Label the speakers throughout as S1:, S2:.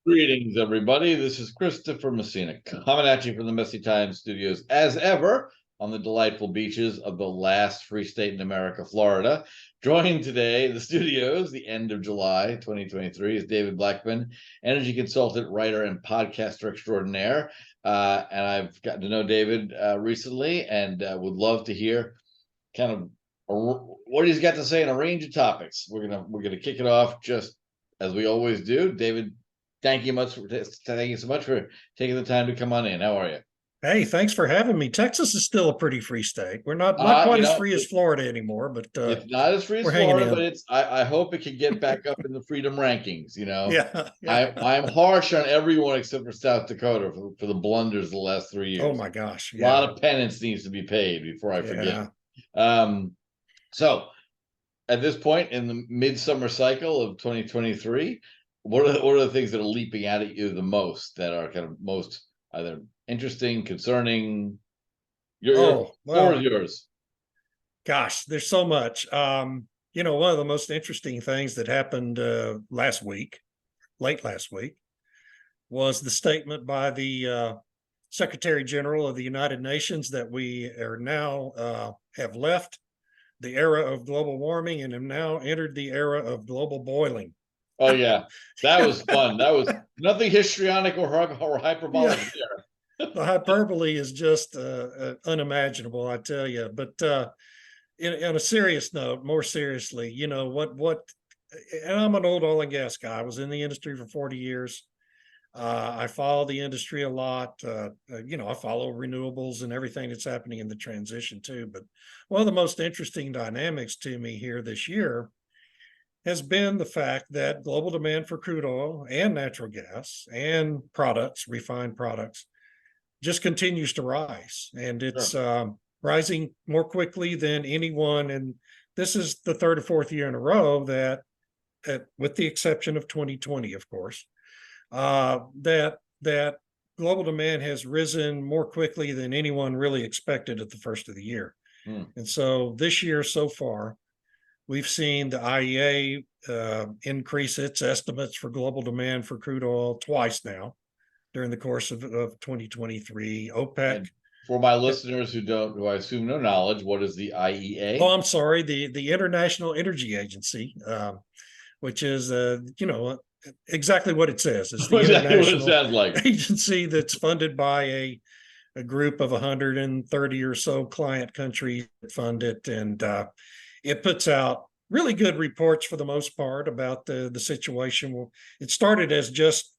S1: Greetings, everybody. This is Christopher Messina coming at you from the Messy Time Studios, as ever, on the delightful beaches of the last free state in America, Florida. Joined today in the studios, the end of July 2023, is David Blackmon, energy consultant, writer, and podcaster extraordinaire. And I've gotten to know David recently, and would love to hear kind of what he's got to say on a range of topics. We're gonna kick it off just as we always do. David, thank you so much for taking the time to come on in. How are you?
S2: Hey, thanks for having me. Texas is still a pretty free state. We're not quite as free as Florida anymore, but
S1: it's not as free as
S2: we're hanging
S1: Florida, but
S2: in.
S1: I hope it can get back up in the freedom rankings.
S2: Yeah, yeah.
S1: I'm harsh on everyone except for South Dakota for the blunders the last 3 years.
S2: Oh my gosh,
S1: A lot
S2: yeah,
S1: of penance needs to be paid before I forget.
S2: yeah.
S1: So at this point in the midsummer cycle of 2023, what are the things that are leaping out at you the most, that are kind of most either interesting, concerning? Your
S2: Oh
S1: floor is
S2: well,
S1: yours.
S2: gosh, there's so much. One of the most interesting things that happened late last week, was the statement by the Secretary General of the United Nations that we are now have left the era of global warming and have now entered the era of global boiling.
S1: Oh yeah, that was fun. That was nothing histrionic or
S2: Yeah,
S1: hyperbolic there.
S2: the hyperbole is just unimaginable, I tell you. But in a serious note, more seriously, and I'm an old oil and gas guy. I was in the industry for 40 years. I follow the industry a lot. I follow renewables and everything that's happening in the transition too. But one of the most interesting dynamics to me here this year has been the fact that global demand for crude oil and natural gas and products, refined products, just continues to rise. And it's
S1: Sure.
S2: rising more quickly than anyone. And this is the third or fourth year in a row that, with the exception of 2020, of course, that global demand has risen more quickly than anyone really expected at the first of the year.
S1: Hmm.
S2: And so this year so far, we've seen the IEA increase its estimates for global demand for crude oil twice now during the course of 2023. OPEC.
S1: And for my listeners who I assume no knowledge, what is the
S2: Oh,
S1: IEA?
S2: I'm sorry, the International Energy Agency, which is exactly what it says. It's the
S1: Exactly what it
S2: international
S1: sounds like.
S2: agency that's funded by a group of 130 or so client countries that fund it, and it puts out really good reports for the most part about the situation. It started as just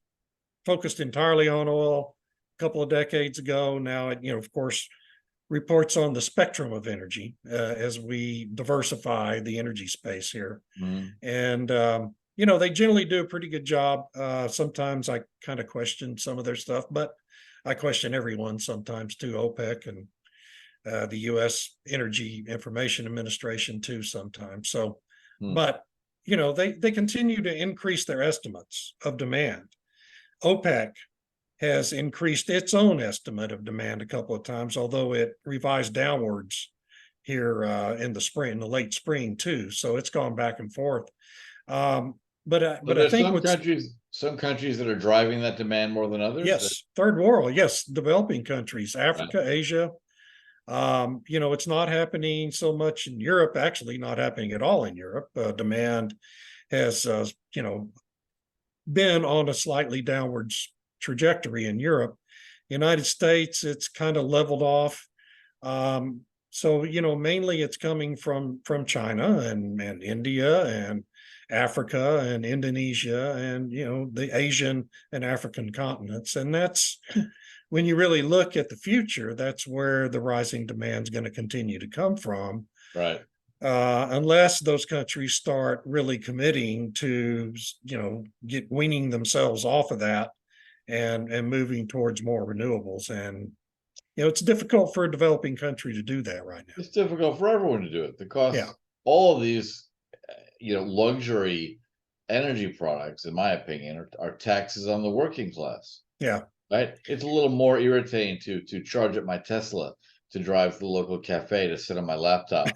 S2: focused entirely on oil a couple of decades ago. Now it, of course, reports on the spectrum of energy as we diversify the energy space here.
S1: Mm.
S2: And they generally do a pretty good job. Sometimes I kind of question some of their stuff, but I question everyone sometimes too, OPEC and the U.S. Energy Information Administration too sometimes. So,
S1: Mm.
S2: but they continue to increase their estimates of demand. OPEC has increased its own estimate of demand a couple of times, although it revised downwards here in the late spring too. So it's gone back and forth. But I
S1: there's
S2: think
S1: some countries that are driving that demand more than others.
S2: yes, third world, yes, developing countries,
S1: Right.
S2: Africa, Asia. It's not happening so much in Europe. Actually, not happening at all in Europe. Demand has been on a slightly downwards trajectory in Europe. United States, it's kind of leveled off. So mainly it's coming from China and India and Africa and Indonesia and the Asian and African continents. And that's when you really look at the future, that's where the rising demand is going to continue to come from.
S1: Right.
S2: Unless those countries start really committing to, get weaning themselves off of that and moving towards more renewables. And it's difficult for a developing country to do that right now.
S1: It's difficult for everyone to do it
S2: Yeah,
S1: because all of these, luxury energy products, in my opinion, are taxes on the working class.
S2: yeah,
S1: Right? It's a little more irritating to charge up my Tesla to drive to the local cafe to sit on my laptop,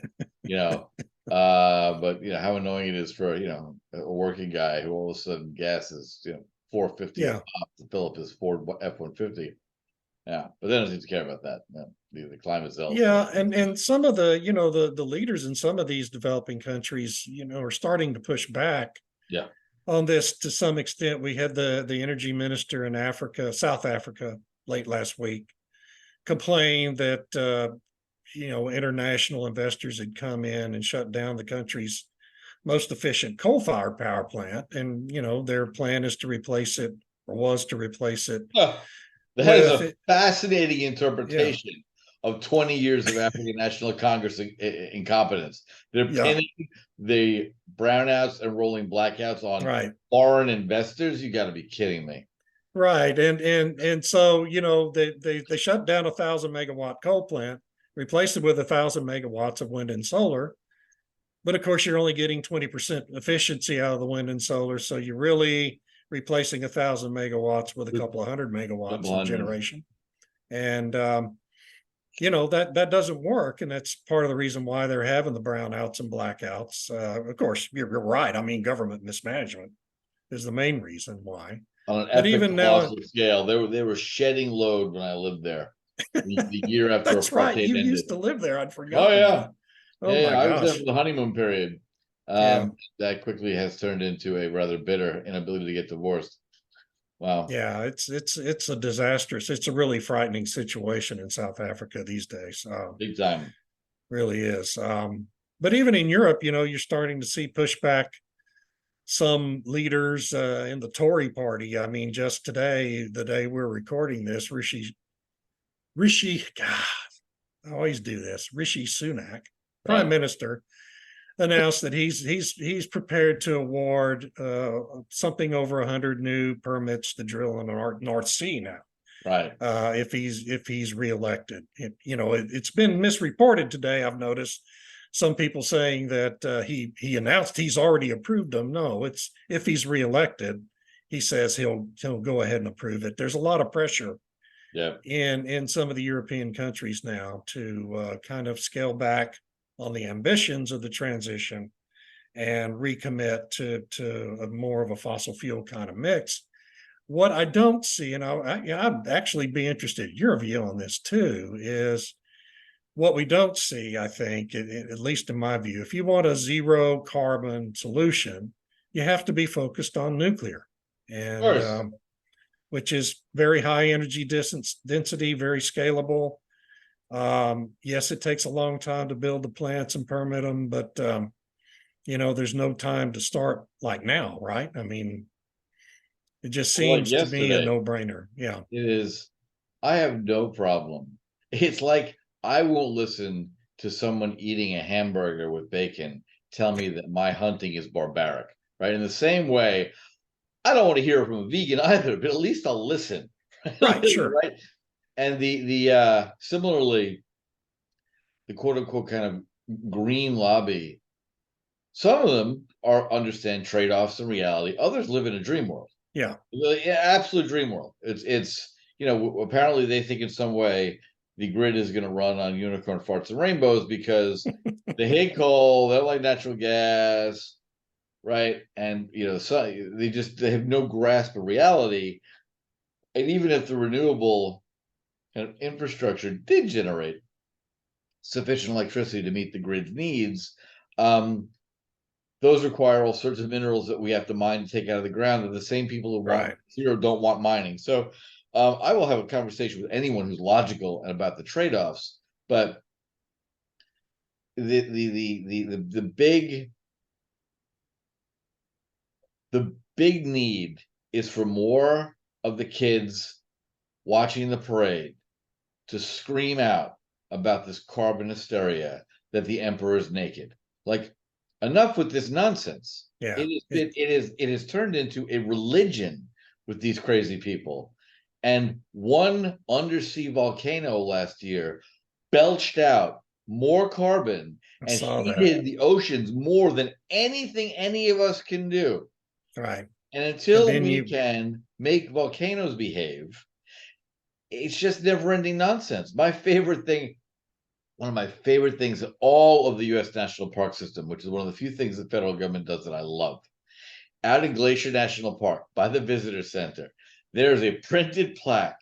S1: you know. But how annoying it is for a working guy who all of a sudden gas is 450
S2: Yeah.
S1: to fill up his Ford F-150. Yeah, but they don't seem to care about that. The climate zealots.
S2: Yeah, and some of the, the leaders in some of these developing countries, are starting to push back
S1: Yeah,
S2: on this to some extent. We had the energy minister in Africa, South Africa, late last week, complain that international investors had come in and shut down the country's most efficient coal-fired power plant, and their plan is to replace it, or was to replace it
S1: that is
S2: with
S1: a
S2: it.
S1: fascinating
S2: Yeah,
S1: interpretation of 20 years of African National Congress incompetence. They're
S2: yeah,
S1: pinning the brownouts and rolling blackouts on
S2: right.
S1: foreign investors. You got to be kidding me.
S2: Right, and so they shut down 1,000 megawatt coal plant, replaced it with 1,000 megawatts of wind and solar, but of course you're only getting 20% efficiency out of the wind and solar, so you're really replacing 1,000 megawatts with a couple of hundred megawatts of generation, and that doesn't work, and that's part of the reason why they're having the brownouts and blackouts. Of course, you're right. I mean, government mismanagement is the main reason why.
S1: On an
S2: But
S1: epic
S2: even now,
S1: colossal scale. They were shedding load when I lived there. The year after
S2: that's right.
S1: apartheid
S2: You
S1: ended.
S2: used to live there. I'd
S1: Oh
S2: forgotten
S1: yeah,
S2: that. Oh my
S1: I was there
S2: gosh.
S1: for the honeymoon period.
S2: Yeah.
S1: That quickly has turned into a rather bitter inability to get divorced. Wow.
S2: Yeah, it's a disastrous. It's a really frightening situation in South Africa these days.
S1: Big time.
S2: Really is. But even in Europe, you're starting to see pushback. Some leaders in the Tory party. I mean, just today, the day we're recording this, God, I always do this. Rishi Sunak, Prime
S1: Right.
S2: Minister, announced that he's prepared to award something over 100 new permits to drill in the North Sea now.
S1: Right.
S2: If he's reelected, it's been misreported today. I've noticed some people saying that he announced he's already approved them. No, it's if he's reelected, he says he'll go ahead and approve it. There's a lot of pressure
S1: Yeah.
S2: in some of the European countries now to kind of scale back on the ambitions of the transition and recommit to a more of a fossil fuel kind of mix. What I don't see, and I'd actually be interested in your view on this too, is what we don't see, I think, at least in my view, if you want a zero carbon solution, you have to be focused on nuclear,
S1: Of course.
S2: and which is very high energy density, very scalable. Yes, it takes a long time to build the plants and permit them, but there's no time to start like now, right? I mean, it just
S1: Like
S2: seems to me a
S1: yesterday,
S2: no-brainer. Yeah.
S1: it is. I have no problem. It's like I won't listen to someone eating a hamburger with bacon tell me that my hunting is barbaric. Right. In the same way, I don't want to hear from a vegan either, but at least I'll listen.
S2: Right. Sure.
S1: Right. And the similarly, the quote unquote kind of green lobby, some of them understand trade-offs and reality. Others live in a dream world.
S2: Yeah.
S1: Absolute dream world. It's apparently they think in some way the grid is going to run on unicorn farts and rainbows because they hate coal, they don't like natural gas, right? And so they have no grasp of reality. And even if the renewable kind of infrastructure did generate sufficient electricity to meet the grid's needs, those require all sorts of minerals that we have to mine to take out of the ground that the same people who want
S2: Right.
S1: zero don't want mining. So I will have a conversation with anyone who's logical and about the trade-offs, but the big need is for more of the kids watching the parade to scream out about this carbon hysteria that the emperor is naked. Like, enough with this nonsense.
S2: Yeah.
S1: It has turned into a religion with these crazy people. And one undersea volcano last year belched out more carbon
S2: I
S1: and
S2: saw that.
S1: heated the oceans more than anything any of us can do.
S2: Right.
S1: And
S2: And
S1: until
S2: then
S1: we can make volcanoes behave, it's just never-ending nonsense. One of my favorite things in all of the U.S. National Park System, which is one of the few things the federal government does that I love, out in Glacier National Park by the visitor center, there's a printed plaque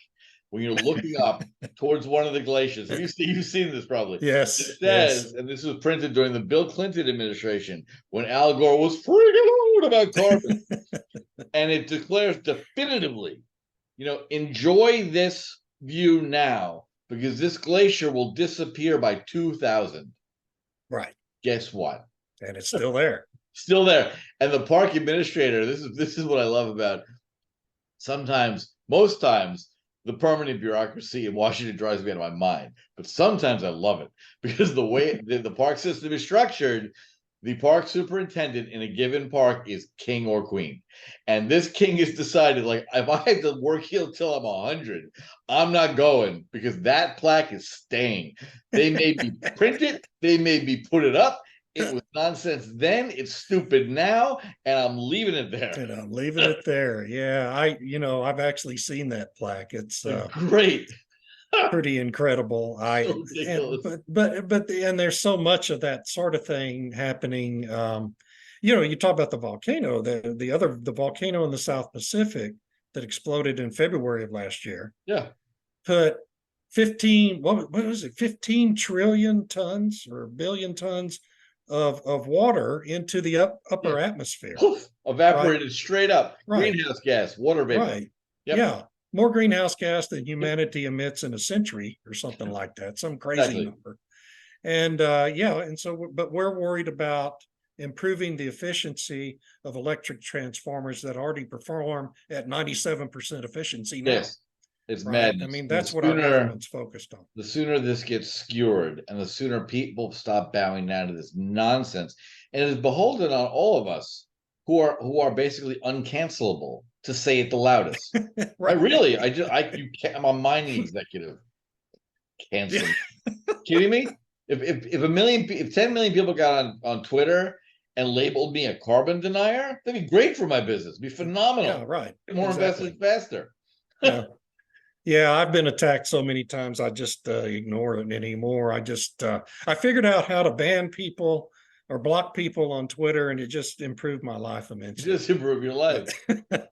S1: when you're looking up towards one of the glaciers. You've seen this probably.
S2: Yes.
S1: It says, and this was printed during the Bill Clinton administration when Al Gore was freaking out about carbon. And it declares definitively, enjoy this view now because this glacier will disappear by 2000.
S2: Right.
S1: Guess what?
S2: And it's still there.
S1: Still there. And the park administrator, this is what I love about most times, the permanent bureaucracy in Washington drives me out of my mind. But sometimes I love it because the way the park system is structured, the park superintendent in a given park is king or queen. And this king has decided, like, if I have to work here till I'm 100, I'm not going because that plaque is staying. They may be printed, they may be put it up. It was nonsense then, it's stupid now, and I'm leaving it there.
S2: And I'm leaving it there. Yeah, I've actually seen that plaque. It's
S1: great.
S2: Pretty incredible.
S1: So ridiculous.
S2: And there's so much of that sort of thing happening. You talk about the volcano, the volcano in the South Pacific that exploded in February of last year.
S1: Yeah.
S2: Put 15 trillion tons or billion tons of water into the upper atmosphere.
S1: Evaporated straight up.
S2: Right.
S1: Greenhouse gas, water vapor.
S2: Right. Yep. Yeah. More greenhouse gas than humanity emits in a century or something like that, some crazy number. And but we're worried about improving the efficiency of electric transformers that already perform at 97% efficiency now.
S1: Yes, it's madness.
S2: I mean, that's what our government's focused on.
S1: The sooner this gets skewered and the sooner people stop bowing down to this nonsense, and it is beholden on all of us who are basically uncancelable to say it the loudest. Right. I'm a mining executive. Cancel. Kidding me? If 10 million people got on Twitter and labeled me a carbon denier, that'd be great for my business. It'd be phenomenal.
S2: Yeah, right.
S1: More investment faster.
S2: Yeah, I've been attacked so many times. I just ignore it anymore. I figured out how to ban people or block people on Twitter, and it just improved my life immensely.
S1: Just improve your life.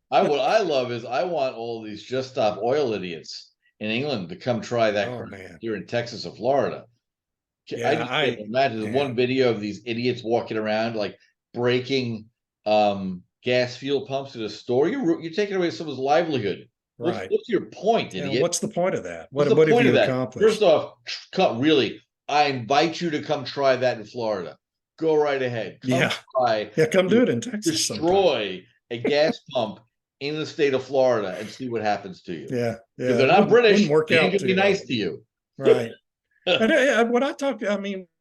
S1: What I love is I want all these Just Stop Oil idiots in England to come try that here in Texas or Florida. Yeah, I just can't imagine. There's one video of these idiots walking around like breaking gas fuel pumps at a store. You're taking away someone's livelihood.
S2: Right.
S1: What's your point, idiot?
S2: What's the point of that? What have you accomplished?
S1: First off, really, I invite you to come try that in Florida. Go right ahead.
S2: Come do it in Texas.
S1: Destroy a gas pump in the state of Florida and see what happens to you.
S2: Yeah.
S1: If they're not British, they ain't gonna be nice to you.
S2: Right. And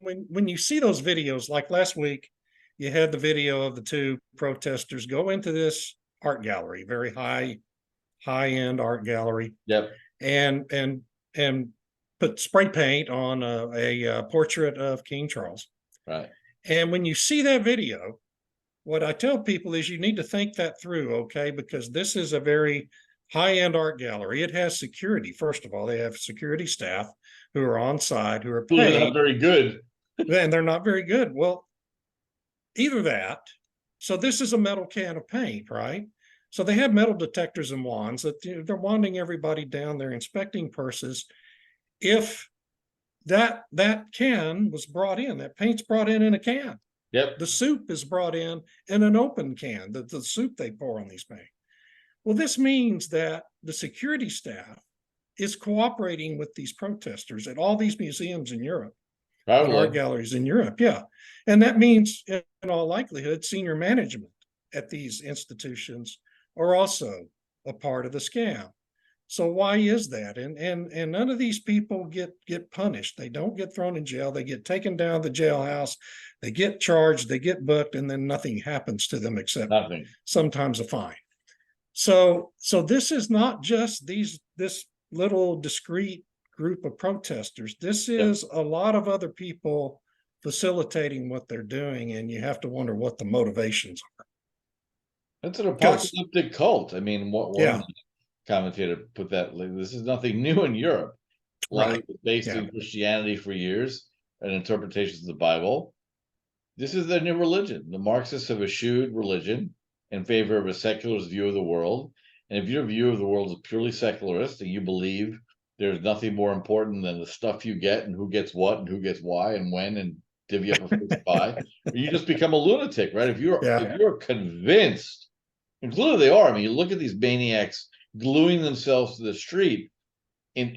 S2: when you see those videos, like last week, you had the video of the two protesters go into this art gallery, very high-end art gallery.
S1: Yep.
S2: And put spray paint on a portrait of King Charles.
S1: Right.
S2: And when you see that video, what I tell people is you need to think that through, okay? Because this is a very high-end art gallery. It has security. First of all, they have security staff who are on site, who are paid.
S1: They're not very good.
S2: And they're not very good. Well, either that. So this is a metal can of paint, right? So they have metal detectors and wands that they're wanding everybody down. They're inspecting purses. If that can was brought in, that paint's brought in a can.
S1: Yep.
S2: The soup is brought in an open can, the soup they pour on these paint. Well, this means that the security staff is cooperating with these protesters at all these museums in Europe, art galleries in Europe. Yeah. And that means, in all likelihood, senior management at these institutions are also a part of the scam. So why is that? And none of these people get punished. They don't get thrown in jail. They get taken down to the jailhouse. They get charged. They get booked, and then nothing happens to them except sometimes a fine. So this is not just this little discrete group of protesters. This is a lot of other people facilitating what they're doing, and you have to wonder what the motivations are.
S1: That's an apocalyptic cult. I mean, one commentator put that, this is nothing new in Europe. A lot of it was based in Christianity for years and interpretations of the Bible. This is their new religion. The Marxists have eschewed religion. in favor of a secularist view of the world. And if your view of the world is purely secularist and you believe there's nothing more important than the stuff you get and who gets what and who gets why and when and divvy up a first pie, you just become a lunatic, right? If you're convinced, and clearly they are. I mean, you look at these maniacs gluing themselves to the street in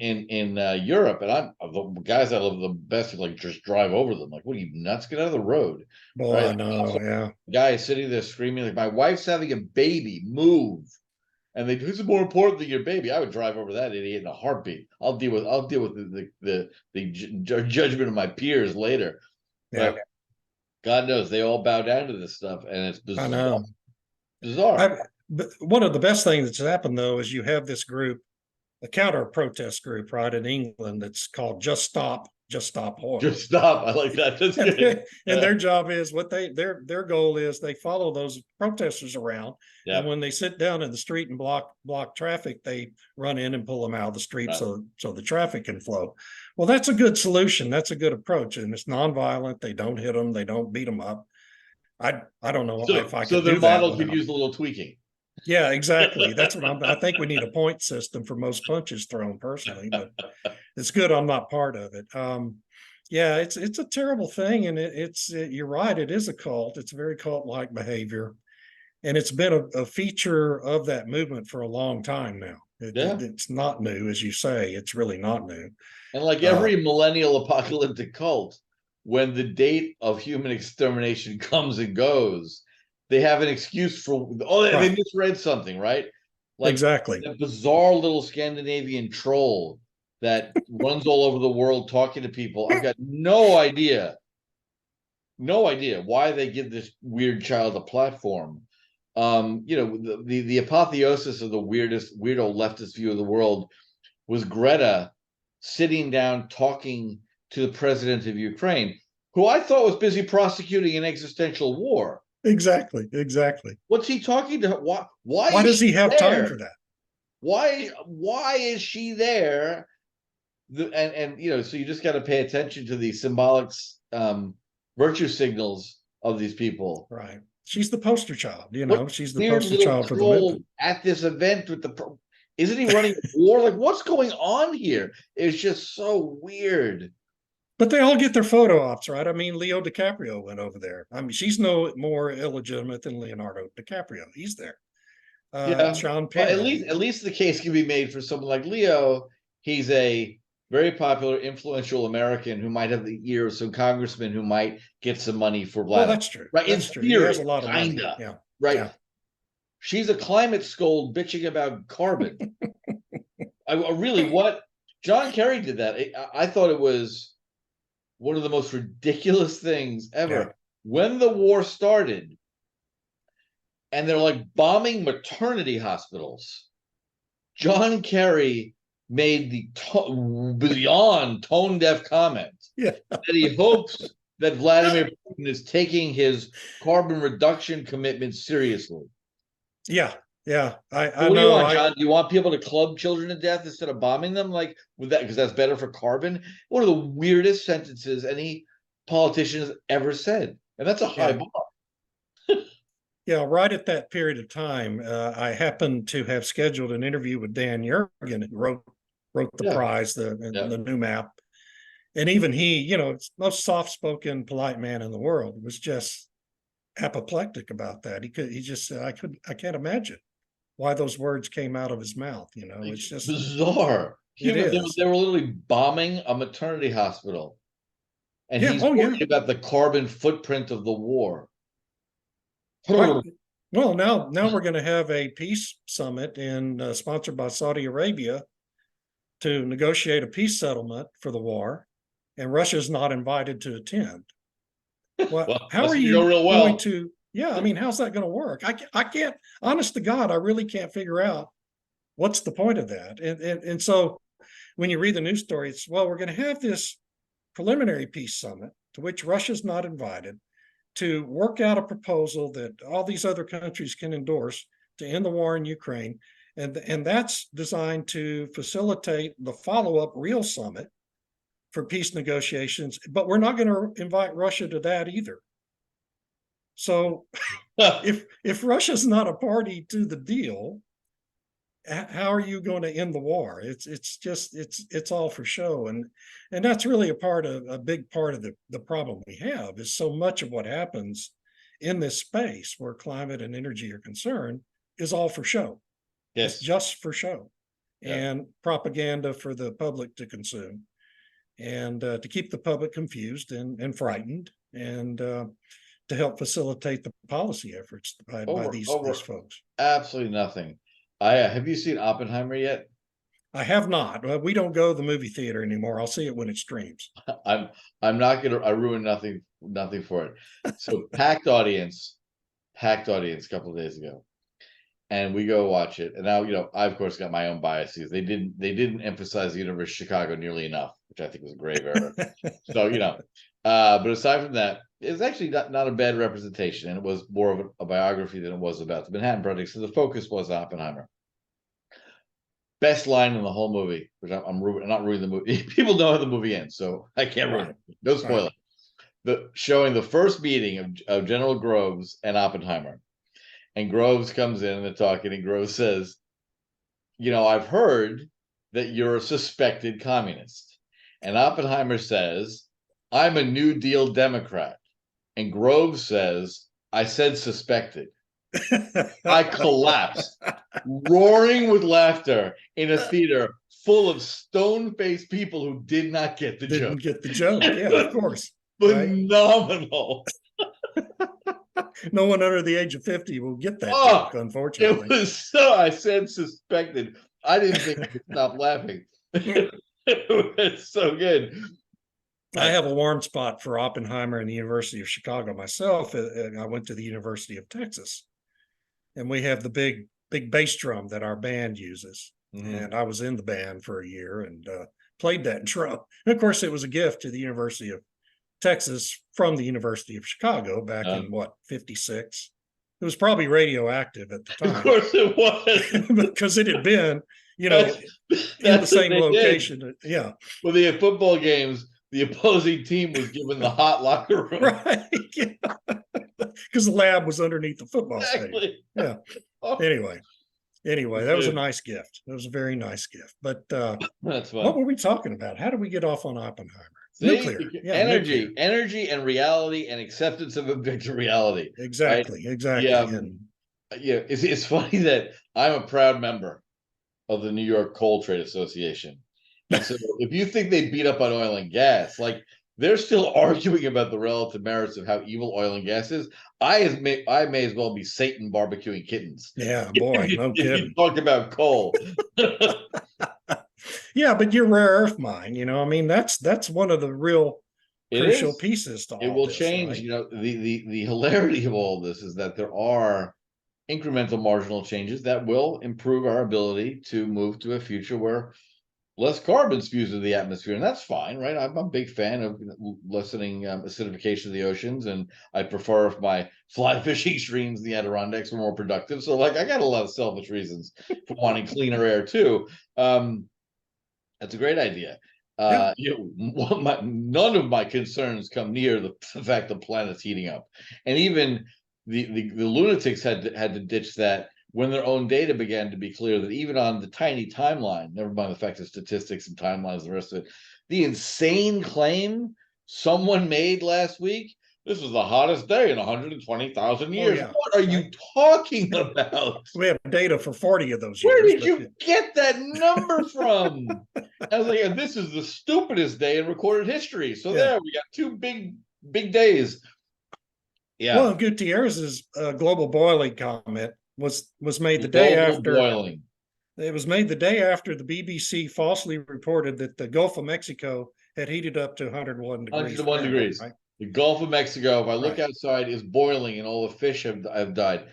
S1: Europe, and the guys I love the best like just drive over them. Like, what are you nuts? Get out of the road.
S2: Boy,
S1: Right?
S2: I know, yeah.
S1: Guy is sitting there screaming like, my wife's having a baby, move. And they, who's more important than your baby? I would drive over that idiot in a heartbeat. I'll deal with the judgment of my peers later.
S2: Yeah.
S1: But God knows they all bow down to this stuff, and it's bizarre.
S2: I know.
S1: Bizarre.
S2: But one of the best things that's happened though is you have this group, a counter protest group, right, in England that's called Just Stop Horror.
S1: Just stop. I like that. That's good.
S2: And their job is their goal is they follow those protesters around.
S1: Yeah.
S2: And when they sit down in the street and block traffic, they run in and pull them out of the street,
S1: Right.
S2: so the traffic can flow. Well, that's a good solution. That's a good approach. And it's nonviolent. They don't hit them, they don't beat them up. I don't know if I could
S1: So
S2: do
S1: their
S2: that
S1: model could use a little tweaking.
S2: Yeah, exactly. That's what I think we need a point system for most punches thrown personally, but it's good I'm not part of it. Yeah, it's a terrible thing, and you're right. It is a cult. It's a very cult-like behavior, and it's been a feature of that movement for a long time now. It's not new, as you say. It's really not new.
S1: And like every millennial apocalyptic cult, when the date of human extermination comes and goes, they have an excuse for, they misread something, right? Like
S2: exactly.
S1: a bizarre little Scandinavian troll that runs all over the world talking to people. I've got no idea why they give this weird child a platform. The apotheosis of the weirdo leftist view of the world was Greta sitting down talking to the president of Ukraine, who I thought was busy prosecuting an existential war.
S2: Exactly.
S1: What's he talking to?
S2: Why does he have time for that?
S1: Why is she there? So you just got to pay attention to the symbolic virtue signals of these people.
S2: Right. She's the poster child, she's the
S1: Weird
S2: poster child for the movement.
S1: At this event with isn't he running war? Like, what's going on here? It's just so weird.
S2: But they all get their photo ops, right? I mean, Leo DiCaprio went over there. I mean, she's no more illegitimate than Leonardo DiCaprio. He's there. Sean Penn.
S1: At least the case can be made for someone like Leo. He's a very popular, influential American who might have the ear of some congressman who might get some money for Vladimir.
S2: Well, that's true.
S1: Right?
S2: That's true. He has a lot of money. Yeah.
S1: Right.
S2: Yeah.
S1: She's a climate scold bitching about carbon. What John Kerry did that. I thought it was one of the most ridiculous things ever. Yeah. When the war started, and they're like bombing maternity hospitals, John Kerry made the beyond tone-deaf comment that he hopes that Vladimir Putin is taking his carbon reduction commitment seriously.
S2: Yeah. I
S1: what
S2: know.
S1: Do you want, John? Do you want people to club children to death instead of bombing them? Like with that, because that's better for carbon. One of the weirdest sentences any politician has ever said, and that's a high bar.
S2: Yeah, right at that period of time, I happened to have scheduled an interview with Dan Yergin, who wrote the prize, the new map, and even he, it's the most soft-spoken, polite man in the world, was just apoplectic about that. He just said, I can't imagine why those words came out of his mouth. It's just
S1: bizarre. They were literally bombing a maternity hospital, and he's worried about the carbon footprint of the war.
S2: Right. Well, now we're going to have a peace summit sponsored by Saudi Arabia to negotiate a peace settlement for the war, and Russia's not invited to attend. Well, how are you going to? Yeah, I mean, how's that going to work? I can't. Honest to God, I really can't figure out what's the point of that. And so, when you read the news story, it's we're going to have this preliminary peace summit to which Russia's not invited, to work out a proposal that all these other countries can endorse to end the war in Ukraine. And that's designed to facilitate the follow-up real summit for peace negotiations. But we're not going to invite Russia to that either. So if Russia's not a party to the deal, how are you going to end the war? It's all for show, and that's really a big part of the problem we have is so much of what happens in this space where climate and energy are concerned is all for show.
S1: Yes.
S2: It's just for show,
S1: Yeah.
S2: and propaganda for the public to consume, and to keep the public confused and frightened, and to help facilitate the policy efforts by these folks.
S1: Absolutely nothing. Have you seen Oppenheimer yet?
S2: I have not. We don't go to the movie theater anymore. I'll see it when it streams.
S1: I'm not gonna. I ruined nothing for it. So packed audience a couple of days ago, and we go watch it. And now, I of course got my own biases. They didn't emphasize the University of Chicago nearly enough, which I think was a grave error. So but aside from that, it's actually not a bad representation, and it was more of a biography than it was about the Manhattan Project. So the focus was Oppenheimer. Best line in the whole movie, which I'm not ruining the movie. People know how the movie ends, so I can't ruin it. No spoiler. Showing the first meeting of General Groves and Oppenheimer. And Groves comes in and they're talking, and Groves says, I've heard that you're a suspected communist. And Oppenheimer says, I'm a New Deal Democrat. And Groves says, I said suspected. I collapsed, roaring with laughter in a theater full of stone-faced people who did not get the joke.
S2: Didn't get the joke, yeah, of course.
S1: Phenomenal.
S2: No one under the age of 50 will get that joke, unfortunately.
S1: It was I said suspected. I didn't think I could stop laughing. It was so good.
S2: I have a warm spot for Oppenheimer and the University of Chicago myself. I went to the University of Texas, and we have the big bass drum that our band uses. Mm-hmm. And I was in the band for a year and played that drum. And of course, it was a gift to the University of Texas from the University of Chicago back in 56. It was probably radioactive at the time.
S1: Of course it was.
S2: Because it had been, in the same location. Did. Yeah.
S1: Well, the football games, the opposing team was given the hot locker room.
S2: Right. Because the lab was underneath the football stadium. Yeah. Anyway, that was a nice gift. That was a very nice gift. But
S1: that's fun.
S2: What were we talking about? How did we get off on Oppenheimer?
S1: Nuclear. Energy and reality and acceptance of objective reality.
S2: Exactly.
S1: Right?
S2: Exactly.
S1: It's funny that I'm a proud member of the New York Coal Trade Association. And so if you think they beat up on oil and gas, like they're still arguing about the relative merits of how evil oil and gas is. I may as well be Satan barbecuing kittens.
S2: Yeah, boy, no kidding.
S1: You talk about coal.
S2: Yeah, but your rare earth mine, that's one of the real crucial pieces to all
S1: it will
S2: this,
S1: change.
S2: Right?
S1: The hilarity of all this is that there are incremental marginal changes that will improve our ability to move to a future where less carbon spews into the atmosphere, and that's fine, right? I'm a big fan of lessening acidification of the oceans, and I prefer if my fly fishing streams in the Adirondacks were more productive. So, I got a lot of selfish reasons for wanting cleaner air too. That's a great idea. None of my concerns come near the fact the planet's heating up, and even the lunatics had to ditch that when their own data began to be clear that even on the tiny timeline, never mind the fact of statistics and timelines and the rest of it, the insane claim someone made last week, this was the hottest day in 120,000 years. What are you talking about?
S2: We have data for 40 of those
S1: years. Where
S2: did
S1: you get that number from? I was like, this is the stupidest day in recorded history. So there, we got two big days. Yeah.
S2: Well, Gutierrez's global boiling comment was made the day after
S1: boiling.
S2: It was made the day after the BBC falsely reported that the Gulf of Mexico had heated up to 101 degrees.
S1: 101 degrees. Right? The Gulf of Mexico, if I look outside, is boiling and all the fish have died.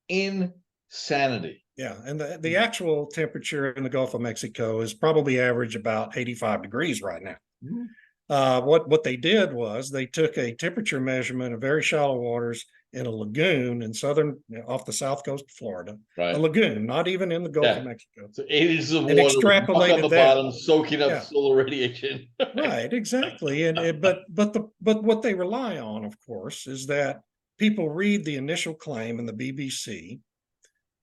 S1: Insanity.
S2: Yeah, and the actual temperature in the Gulf of Mexico is probably average about 85 degrees right now. Mm-hmm. What they did was they took a temperature measurement of very shallow waters in a lagoon in off the south coast of Florida, a lagoon, not even in the Gulf of Mexico.
S1: So 8 inches of water
S2: extrapolated
S1: on the bottom, soaking up solar radiation.
S2: Right, exactly. And but what they rely on, of course, is that people read the initial claim in the BBC,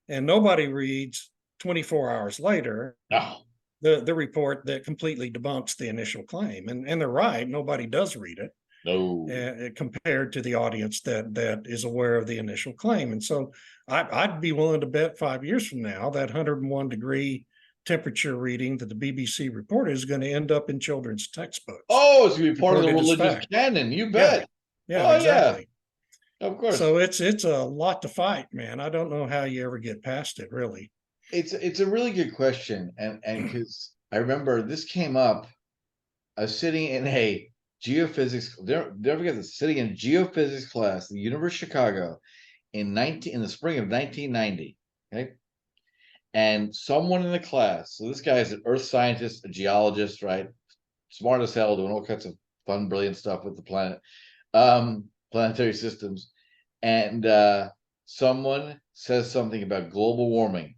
S2: and nobody reads 24 hours later
S1: No,
S2: the report that completely debunks the initial claim. And they're right, nobody does read it.
S1: no.
S2: Compared to the audience that is aware of the initial claim. And so I'd be willing to bet 5 years from now that 101 degree temperature reading that the BBC reported is going to end up in children's textbooks.
S1: Oh, it's gonna be part of the
S2: reported as
S1: religious
S2: fact.
S1: canon. You
S2: Yeah,
S1: bet.
S2: yeah,
S1: Oh,
S2: exactly.
S1: yeah, of course.
S2: So it's a lot to fight, man. I don't know how you ever get past it, really.
S1: It's a really good question, and because I remember this came up. I was sitting in a geophysics. Never forget this. Sitting in geophysics class at the University of Chicago in the spring of 1990. Okay, and someone in the class. So this guy is an earth scientist, a geologist, right? Smart as hell, doing all kinds of fun, brilliant stuff with the planet, planetary systems, and someone says something about global warming.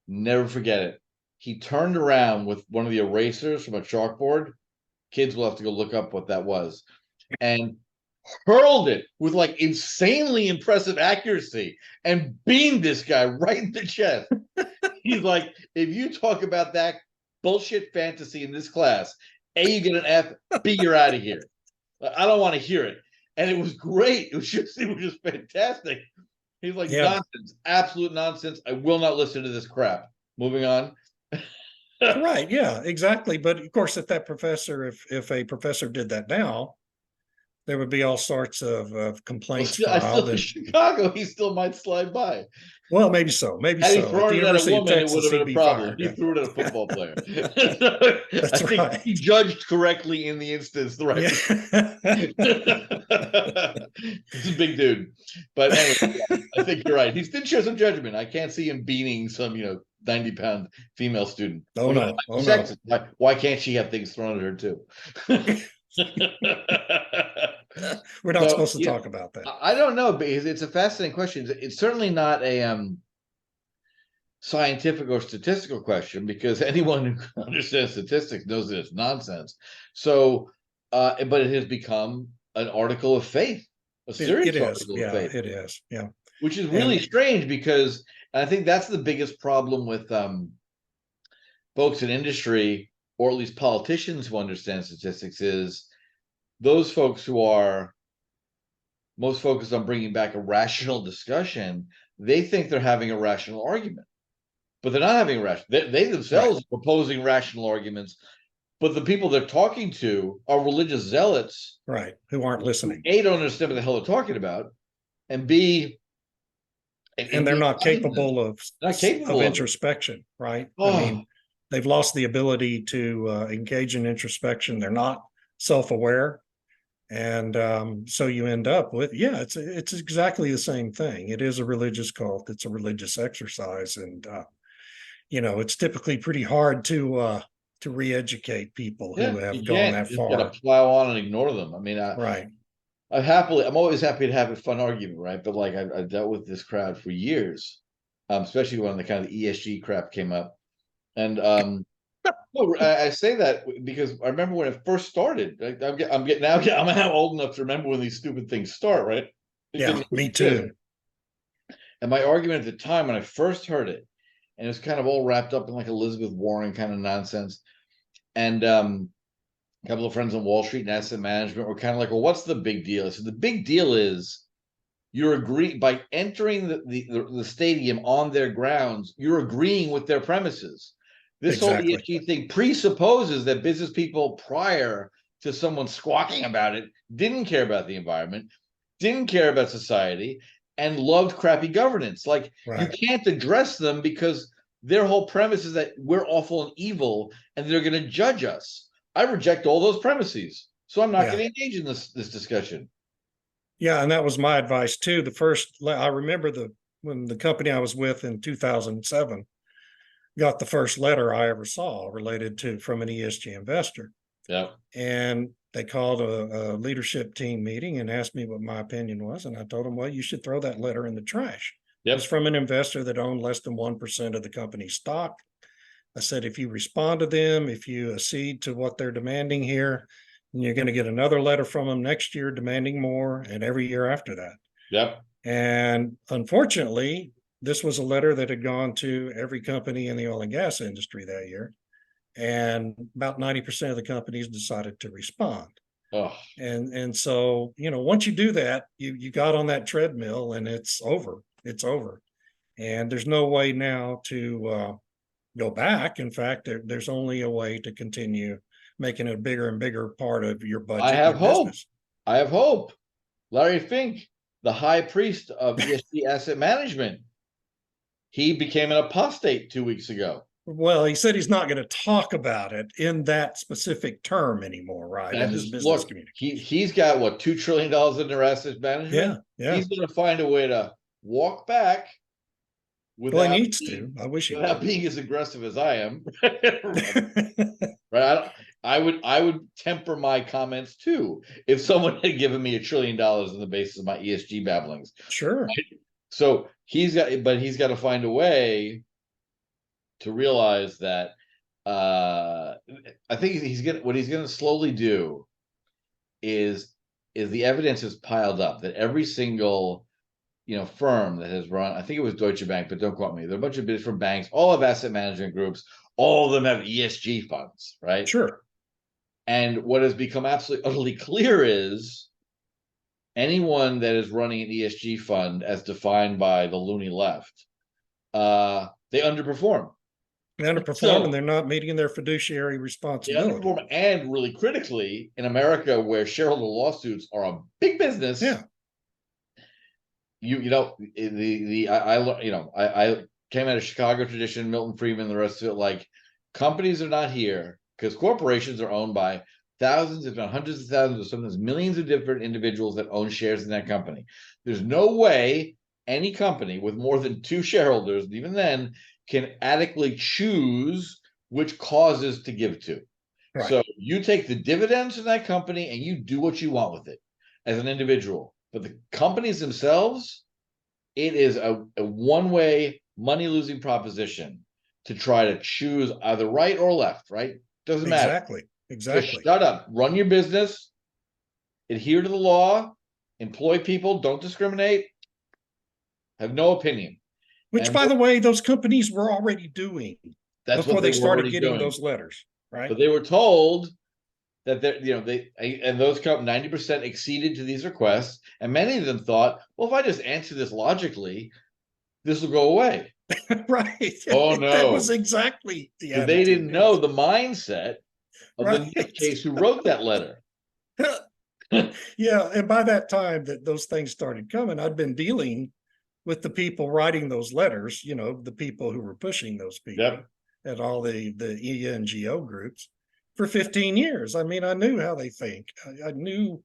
S1: Never forget it. He turned around with one of the erasers from a chalkboard. Kids will have to go look up what that was, and hurled it with like insanely impressive accuracy and beamed this guy right in the chest. He's like, if you talk about that bullshit fantasy in this class, A, you get an F, B, you're out of here. I don't want to hear it. And it was great. It was just fantastic. He's like, nonsense, absolute nonsense. I will not listen to this crap. Moving on.
S2: Right. Yeah, exactly. But of course, if a professor did that now, there would be all sorts of complaints filed.
S1: In Chicago, he still might slide by.
S2: Well, maybe so. Maybe
S1: Had
S2: so.
S1: he thrown it at a woman, it would have been a problem.
S2: Fired.
S1: He threw it at a football player.
S2: That's
S1: I think
S2: right.
S1: he judged correctly in the instance. The right. He's a big dude, but anyway, I think you're right. He did show some judgment. I can't see him beating some 90-pound female student.
S2: Oh no! Oh no!
S1: Why can't she have things thrown at her too?
S2: We're not supposed to talk about that.
S1: I don't know, but it's a fascinating question. It's certainly not a scientific or statistical question, because anyone who understands statistics knows that it's nonsense. So, but it has become an article of faith, a serious article of faith.
S2: It is, yeah.
S1: Which is really strange, because I think that's the biggest problem with folks in industry, or at least politicians who understand statistics, is those folks who are most focused on bringing back a rational discussion, they think they're having a rational argument, but they're not having a rational. They themselves are proposing rational arguments, but the people they're talking to are religious zealots,
S2: right, who aren't listening.
S1: A, don't understand what the hell they're talking about, and B,
S2: and they're not capable of introspection, right?
S1: Oh.
S2: I mean, they've lost the ability to engage in introspection. They're not self-aware. And so you end up with, it's exactly the same thing. It is a religious cult. It's a religious exercise. And, it's typically pretty hard to re-educate people who have gone that far.
S1: You got to plow on and ignore them. I mean,
S2: right.
S1: I'm always happy to have a fun argument, right? But like I've dealt with this crowd for years, especially when the kind of ESG crap came up. And I say that because I remember when it first started. I'm now old enough to remember when these stupid things start, right?
S2: Yeah, me too.
S1: And my argument at the time when I first heard it, and it was kind of all wrapped up in like Elizabeth Warren kind of nonsense, and a couple of friends on Wall Street and asset management were kind of like, "Well, what's the big deal?" So the big deal is you're agreeing by entering the stadium on their grounds. You're agreeing with their premises. This whole ESG thing presupposes that business people prior to someone squawking about it didn't care about the environment, didn't care about society, and loved crappy governance. Like, you can't address them because their whole premise is that we're awful and evil and they're going to judge us. I reject all those premises, so I'm not going to engage in this discussion.
S2: Yeah, and that was my advice too. I remember when the company I was with in 2007 got the first letter I ever saw related from an ESG investor.
S1: Yeah.
S2: And they called a leadership team meeting and asked me what my opinion was. And I told them, well, you should throw that letter in the trash. Yep. It was from an investor that owned less than 1% of the company's stock. I said, if you respond to them, if you accede to what they're demanding here, you're going to get another letter from them next year demanding more, and every year after that.
S1: Yep.
S2: And unfortunately, this was a letter that had gone to every company in the oil and gas industry that year. And about 90% of the companies decided to respond.
S1: Oh,
S2: And so, once you do that, you got on that treadmill and it's over. It's over. And there's no way now to go back. In fact, there's only a way to continue making it a bigger and bigger part of your
S1: I
S2: budget,
S1: have
S2: your
S1: hope.
S2: business.
S1: I have hope. Larry Fink, the high priest of ESG asset management, he became an apostate 2 weeks ago.
S2: Well, he said he's not going to talk about it in that specific term anymore, right? In
S1: That's
S2: his
S1: just
S2: business
S1: look.
S2: community.
S1: He's got what, $2 trillion in their asset management.
S2: Yeah.
S1: He's going to find a way to walk back
S2: Well, he
S1: without
S2: needs to. I wish he
S1: without
S2: would.
S1: being as aggressive as I am. Right? I would temper my comments too if someone had given me $1 trillion on the basis of my ESG babblings.
S2: Sure.
S1: So he's got to find a way to realize that I think he's gonna slowly do is the evidence is piled up that every single firm that has run, I think it was Deutsche Bank, but don't quote me. There are a bunch of different banks, all have asset management groups, all of them have ESG funds, right?
S2: Sure.
S1: And what has become absolutely utterly clear is anyone that is running an ESG fund as defined by the loony left, they underperform.
S2: They underperform and they're not meeting their fiduciary responsibility.
S1: They underperform, and really critically, in America, where shareholder lawsuits are a big business.
S2: Yeah.
S1: I came out of Chicago tradition, Milton Friedman, the rest of it. Like, companies are not here because corporations are owned by thousands, if not hundreds of thousands, or sometimes millions of different individuals that own shares in that company. There's no way any company with more than 2 shareholders, even then, can adequately choose which causes to give to. Right. So you take the dividends from that company and you do what you want with it as an individual. But the companies themselves, it is a one-way money-losing proposition to try to choose either right or left, right? Doesn't matter.
S2: Exactly.
S1: Just shut up, run your business, adhere to the law, employ people, don't discriminate, have no opinion.
S2: Which, by the way, those companies were already doing before they started getting those letters, right?
S1: But they were told that those 90% acceded to these requests, and many of them thought, well, if I just answer this logically, this will go away.
S2: Right.
S1: Oh no,
S2: that was exactly the attitude.
S1: They didn't know the mindset of the nutcase who wrote that letter.
S2: Yeah, and by that time that those things started coming, I'd been dealing with the people writing those letters, the people who were pushing those people at all the ENGO groups for 15 years. I mean, I knew how they think. I knew,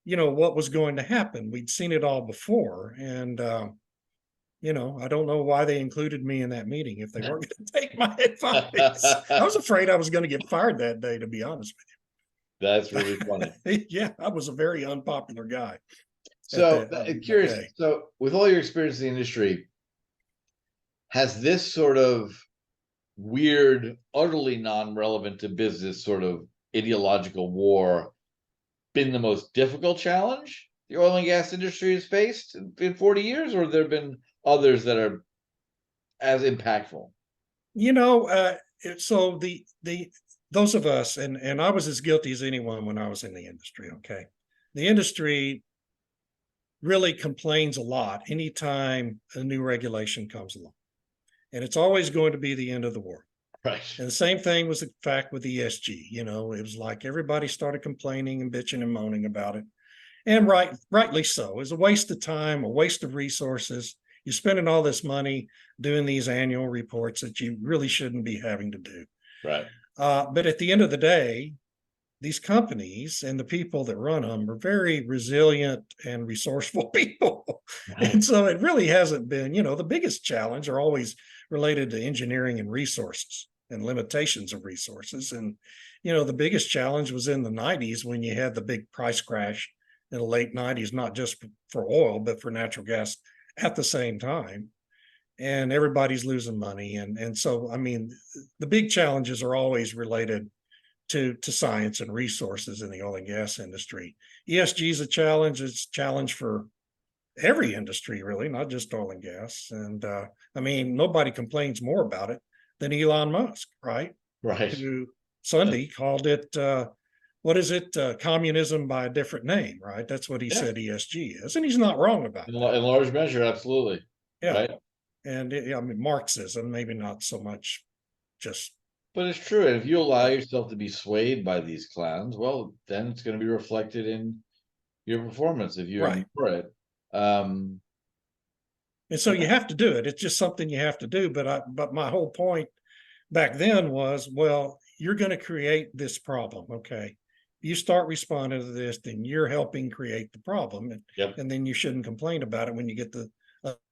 S2: what was going to happen. We'd seen it all before. And, I don't know why they included me in that meeting if they weren't going to take my advice. I was afraid I was going to get fired that day, to be honest with you.
S1: That's really funny.
S2: Yeah, I was a very unpopular guy.
S1: So curious. So with all your experience in the industry, has this sort of weird, utterly non-relevant to business sort of ideological war been the most difficult challenge the oil and gas industry has faced in 40 years, or there have been others that are as impactful?
S2: So those of us, and I was as guilty as anyone when I was in the industry, okay? The industry really complains a lot anytime a new regulation comes along. And it's always going to be the end of the world.
S1: Right.
S2: And the same thing was the fact with ESG. It was like everybody started complaining and bitching and moaning about it. And rightly so. It's a waste of time, a waste of resources. You're spending all this money doing these annual reports that you really shouldn't be having to do.
S1: Right.
S2: But at the end of the day, these companies and the people that run them are very resilient and resourceful people. Right. And so it really hasn't been, the biggest challenge are always related to engineering and resources and limitations of resources. And, the biggest challenge was in the 90s when you had the big price crash in the late 90s, not just for oil, but for natural gas at the same time. And everybody's losing money. And so, I mean, the big challenges are always related to science and resources in the oil and gas industry. ESG is a challenge. It's a challenge for every industry, really, not just oil and gas. And I mean, nobody complains more about it than Elon Musk, right?
S1: Right.
S2: Who Sunday called it, what is it, communism by a different name, right? That's what he
S1: Yeah.
S2: said ESG is. And he's not wrong about
S1: In,
S2: that.
S1: in large measure, absolutely.
S2: Yeah.
S1: Right.
S2: And I mean, Marxism, maybe not so much just,
S1: But it's true. And if you allow yourself to be swayed by these clowns, well, then it's going to be reflected in your performance if you
S2: right.
S1: ignore it. Um,
S2: And so you have to do it. It's just something you have to do. But my whole point back then was, well, you're going to create this problem. Okay. You start responding to this, then you're helping create the problem.
S1: yep.
S2: And then you shouldn't complain about it when you get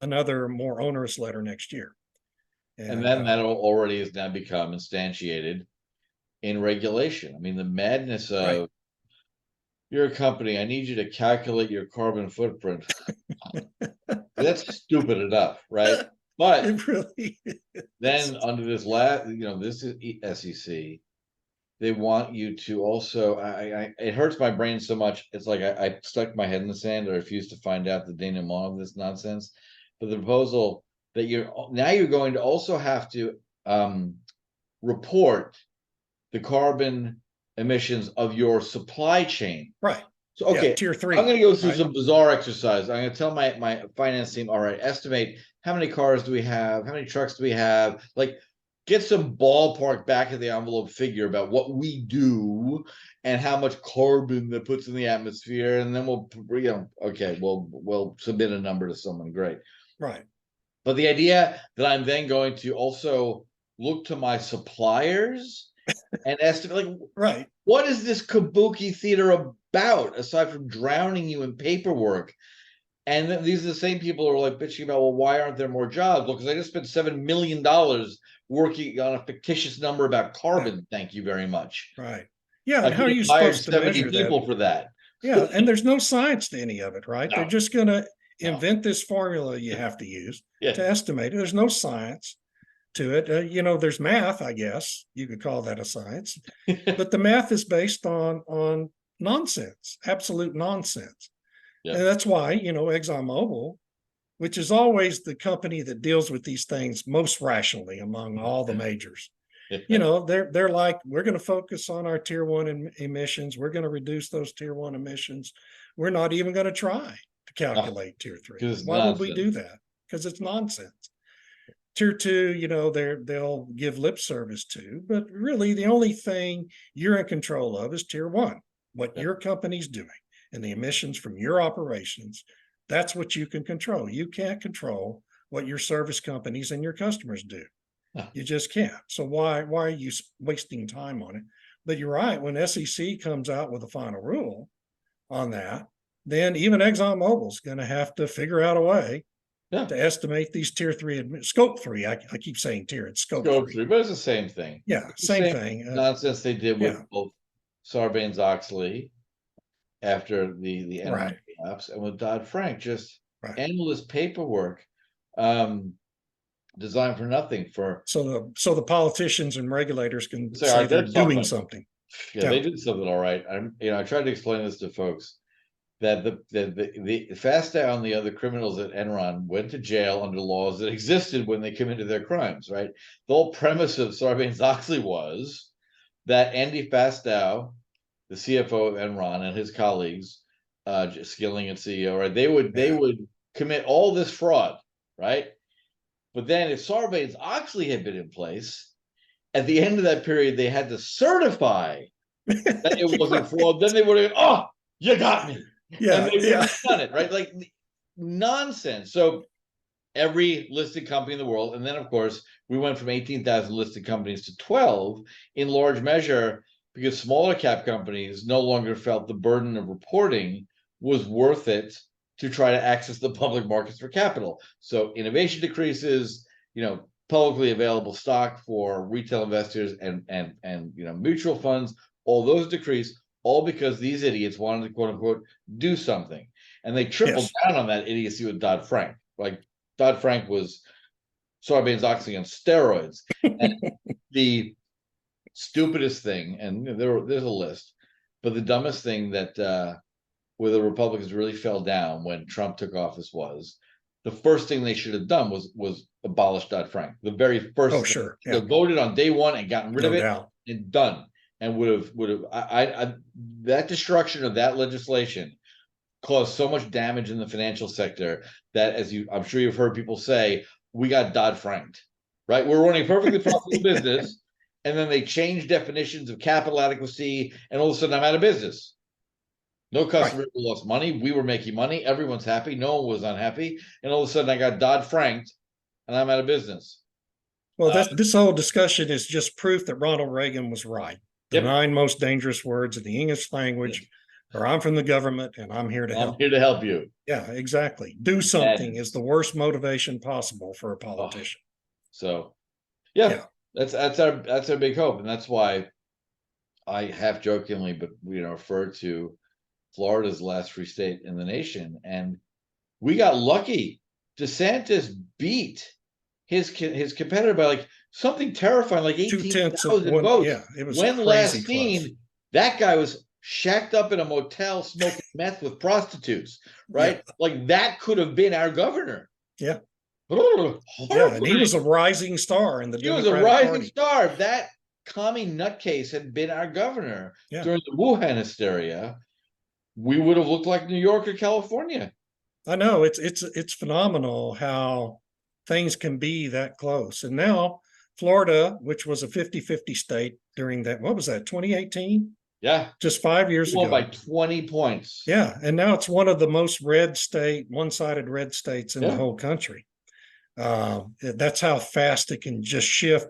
S2: another more onerous letter next year.
S1: And
S2: And
S1: then that already has now become instantiated in regulation. I mean, the madness
S2: right.
S1: of you're a company, I need you to calculate your carbon footprint. That's stupid enough, right? But
S2: It really
S1: then
S2: is.
S1: under this last, this is SEC, they want you to also. It hurts my brain so much. It's like I stuck my head in the sand. I refuse to find out the denouement of this nonsense. But the proposal that you're going to also have to report the carbon emissions of your supply chain.
S2: Right.
S1: So,
S2: Yeah,
S1: okay,
S2: tier
S1: I'm
S2: three.
S1: going to go through
S2: Right.
S1: some bizarre exercise. I'm going to tell my finance team, all right, estimate how many cars do we have? How many trucks do we have? Like, get some ballpark back of the envelope figure about what we do and how much carbon that puts in the atmosphere. And then okay, we'll submit a number to someone. Great.
S2: Right.
S1: But the idea that I'm then going to also look to my suppliers and estimate, like,
S2: Right.
S1: what is this kabuki theater about aside from drowning you in paperwork? And then these are the same people who are like bitching about, well, why aren't there more jobs? Well, because I just spent $7 million working on a fictitious number about carbon.
S2: Yeah.
S1: Thank you very much.
S2: Right. Yeah.
S1: I
S2: And how
S1: could
S2: are
S1: have
S2: you
S1: hired
S2: supposed to
S1: 70
S2: measure that?
S1: people for that.
S2: Yeah. And there's no science to any of it, right? They're
S1: No,
S2: just going to
S1: no.
S2: invent this formula you have to use
S1: Yeah.
S2: to estimate it. There's no science to it. There's math, I guess you could call that a science, but the math is based on nonsense, absolute nonsense.
S1: Yeah.
S2: And that's why, ExxonMobil, which is always the company that deals with these things most rationally among all the majors. They're like, we're going to focus on our tier one emissions. We're going to reduce those tier one emissions. We're not even going to try to calculate tier three.
S1: Because it's
S2: Why would we
S1: nonsense.
S2: do that? Because it's nonsense. Tier two, they'll give lip service to, but really the only thing you're in control of is tier one, what
S1: Yeah.
S2: your company's doing and the emissions from your operations. That's what you can control. You can't control what your service companies and your customers do.
S1: No.
S2: You just can't. So why are you wasting time on it? But you're right. When SEC comes out with a final rule on that, then even ExxonMobil's going to have to figure out a way
S1: Yeah.
S2: to estimate these tier three, scope three. I keep saying tier, it's scope three.
S1: But it's the same thing.
S2: Yeah,
S1: It's the
S2: same
S1: same
S2: thing.
S1: nonsense they did with
S2: Yeah.
S1: both Sarbanes-Oxley after the Enron
S2: Right.
S1: collapse and with Dodd-Frank, just
S2: Right.
S1: endless paperwork designed for nothing.
S2: So the politicians and regulators can
S1: Say,
S2: say they're
S1: did
S2: doing
S1: something.
S2: something.
S1: Yeah, they did something all right. I tried to explain this to folks that the Fastow and the other criminals at Enron went to jail under laws that existed when they committed their crimes, right? The whole premise of Sarbanes-Oxley was that Andy Fastow, the CFO of Enron, and his colleagues, Skilling and CEO, right? They would commit all this fraud, right? But then if Sarbanes-Oxley had been in place, at the end of that period, they had to certify that it wasn't fraud. Then they would have, oh, you got me.
S2: Yeah.
S1: And they wouldn't have done it, right? Like nonsense. So every listed company in the world, and then of course we went from 18,000 listed companies to 12 in large measure because smaller cap companies no longer felt the burden of reporting was worth it to try to access the public markets for capital. So innovation decreases, publicly available stock for retail investors and mutual funds, all those decrease, all because these idiots wanted to quote unquote do something. And they tripled down on that idiocy with Dodd-Frank. Like Dodd-Frank was Sarbanes-Oxley on steroids. And the stupidest thing, and there's a list, but the dumbest thing that where the Republicans really fell down when Trump took office was the first thing they should have done was abolish Dodd-Frank. The very first
S2: Oh,
S1: thing.
S2: sure.
S1: They voted on day one and gotten rid of
S2: No
S1: it
S2: doubt.
S1: and done. And would have that destruction of that legislation caused so much damage in the financial sector that, as I'm sure you've heard people say, we got Dodd-Franked, right? We're running a perfectly profitable business, and then they changed definitions of capital adequacy, and all of a sudden I'm out of business. No customer lost money. We were making money. Everyone's happy. No one was unhappy. And all of a sudden I got Dodd-Franked and I'm out of business.
S2: Well, this whole discussion is just proof that Ronald Reagan was right. The 9 most dangerous words in the English language are I'm from the government and I'm here to help.
S1: I'm here to help you.
S2: Yeah, exactly. Do something is the worst motivation possible for a politician.
S1: So, that's our big hope. And that's why I half jokingly, but refer to Florida's last free state in the nation, and we got lucky. DeSantis beat his competitor by like something terrifying, like 18,000 votes.
S2: Yeah, it was
S1: when
S2: crazy
S1: last
S2: close.
S1: seen, that guy was shacked up in a motel smoking meth with prostitutes, right? Yeah. Like that could have been our governor.
S2: Yeah. Yeah, and he was a rising star in the Democratic Party.
S1: Star. That commie nutcase had been our governor during the Wuhan hysteria. We would have looked like New York or California.
S2: I know it's phenomenal how things can be that close. And now Florida, which was a 50-50 state during that, what was that, 2018?
S1: Yeah.
S2: Just 5 years ago.
S1: By 20 points.
S2: Yeah. And now it's one of the most one-sided red states in the whole country. That's how fast it can just shift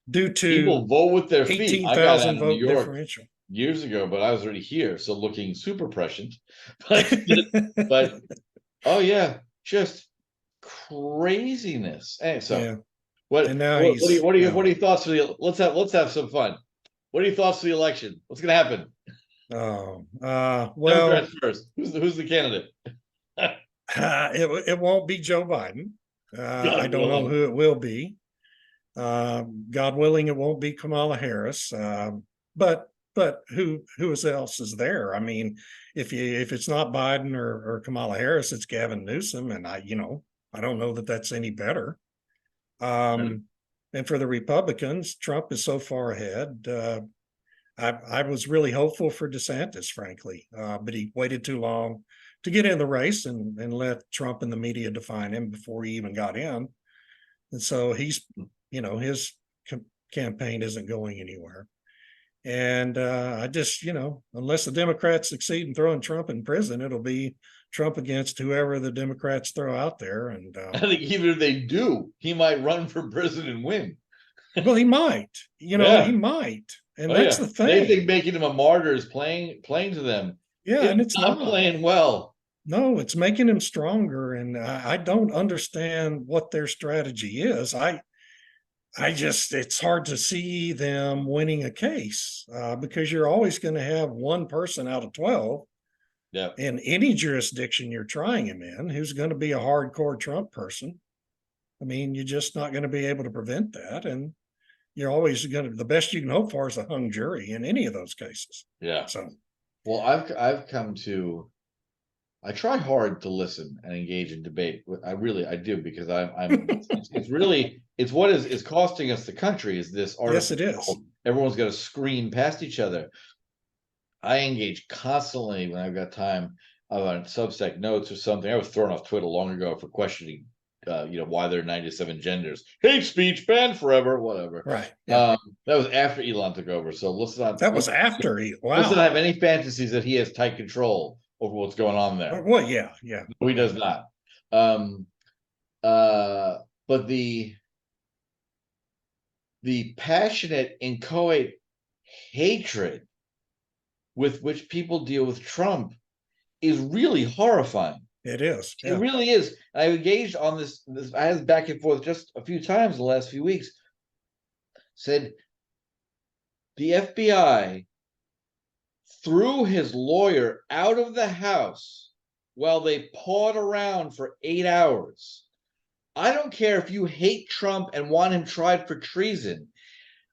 S2: due to
S1: people vote with their feet.
S2: 18,000 vote differential.
S1: Years ago, but I was already here, so looking super prescient. But oh yeah, just craziness. And so what are your thoughts for the let's have some fun. What are your thoughts for the election? What's gonna happen?
S2: Well,
S1: Democrats first. Who's the candidate?
S2: It won't be Joe Biden. I don't know who it will be. God willing, it won't be Kamala Harris. But who else is there? I mean, if it's not Biden or Kamala Harris, it's Gavin Newsom, and I don't know that that's any better. And for the Republicans, Trump is so far ahead. I was really hopeful for DeSantis, frankly, but he waited too long to get in the race and let Trump and the media define him before he even got in. And so he's, his campaign isn't going anywhere. And I just, unless the Democrats succeed in throwing Trump in prison, it'll be Trump against whoever the Democrats throw out there. And
S1: I think even if they do, he might run for president and win.
S2: Well, he might, he might. And that's the thing.
S1: They think making him a martyr is playing to them.
S2: Yeah, and it's not
S1: playing well.
S2: No, it's making him stronger. And I don't understand what their strategy is. It's hard to see them winning a case because you're always going to have one person out of 12 in any jurisdiction you're trying him in who's going to be a hardcore Trump person. I mean, you're just not going to be able to prevent that. And you're always the best you can hope for is a hung jury in any of those cases. Yeah. So,
S1: well, I've come to, I try hard to listen and engage in debate. I do, because it's what is costing us the country is this artificial.
S2: Yes, it is.
S1: Everyone's got to scream past each other. I engage constantly when I've got time on Substack notes or something. I was thrown off Twitter long ago for questioning, why there are 97 genders. Hate speech banned forever, whatever.
S2: Right. Yeah.
S1: That was after Elon took over. So let's not.
S2: That was after he. Wow.
S1: Let's not have any fantasies that he has tight control over what's going on there.
S2: Well, yeah.
S1: No, he does not. But the passionate, inchoate hatred with which people deal with Trump is really horrifying.
S2: It is.
S1: Yeah. It really is. I engaged on this. I had back and forth just a few times in the last few weeks. Said the FBI threw his lawyer out of the house while they pawed around for 8 hours. I don't care if you hate Trump and want him tried for treason.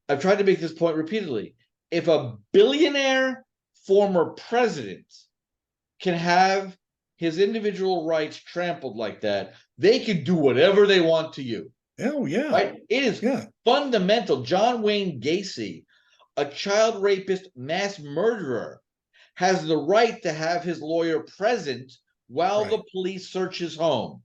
S1: I've tried to make this point repeatedly. If a billionaire former president can have his individual rights trampled like that, they can do whatever they want to you.
S2: Oh, yeah.
S1: Right? It is fundamental. John Wayne Gacy, a child rapist, mass murderer, has the right to have his lawyer present while the police search his home.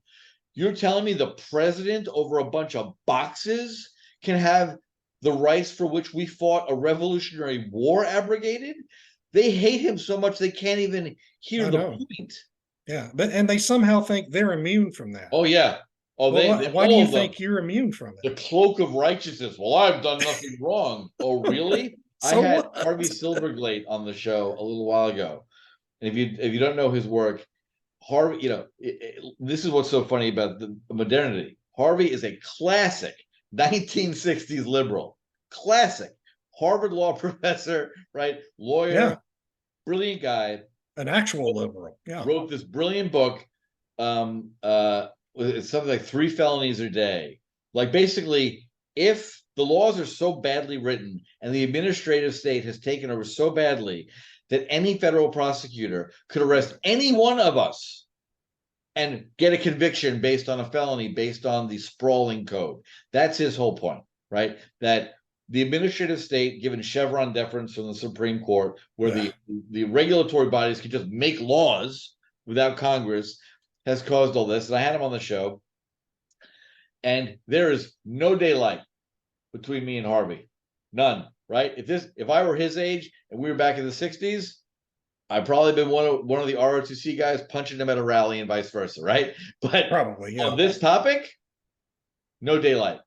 S1: You're telling me the president over a bunch of boxes can have the rights for which we fought a Revolutionary War abrogated? They hate him so much they can't even hear the point.
S2: Yeah, and they somehow think they're immune from that.
S1: Oh, yeah. Oh,
S2: well, why do you think you're immune from it?
S1: The cloak of righteousness. Well, I've done nothing wrong. Oh, really?
S2: So
S1: I had Harvey Silverglate on the show a little while ago, and if you don't know his work, Harvey, this is what's so funny about the modernity. Harvey is a classic 1960s liberal, classic Harvard law professor, right? Lawyer, brilliant guy,
S2: an actual liberal. Yeah,
S1: wrote this brilliant book. It's something like 3 felonies a day. Like, basically, if the laws are so badly written and the administrative state has taken over so badly that any federal prosecutor could arrest any one of us and get a conviction based on a felony based on the sprawling code. That's his whole point, right? That the administrative state, given Chevron deference from the Supreme Court, where the regulatory bodies can just make laws without Congress, has caused all this. And I had him on the show, and there is no daylight between me and Harvey. None, right? If I were his age and we were back in the 60s, I'd probably been one of the ROTC guys punching him at a rally and vice versa, right? But
S2: probably, yeah.
S1: On this topic, no daylight.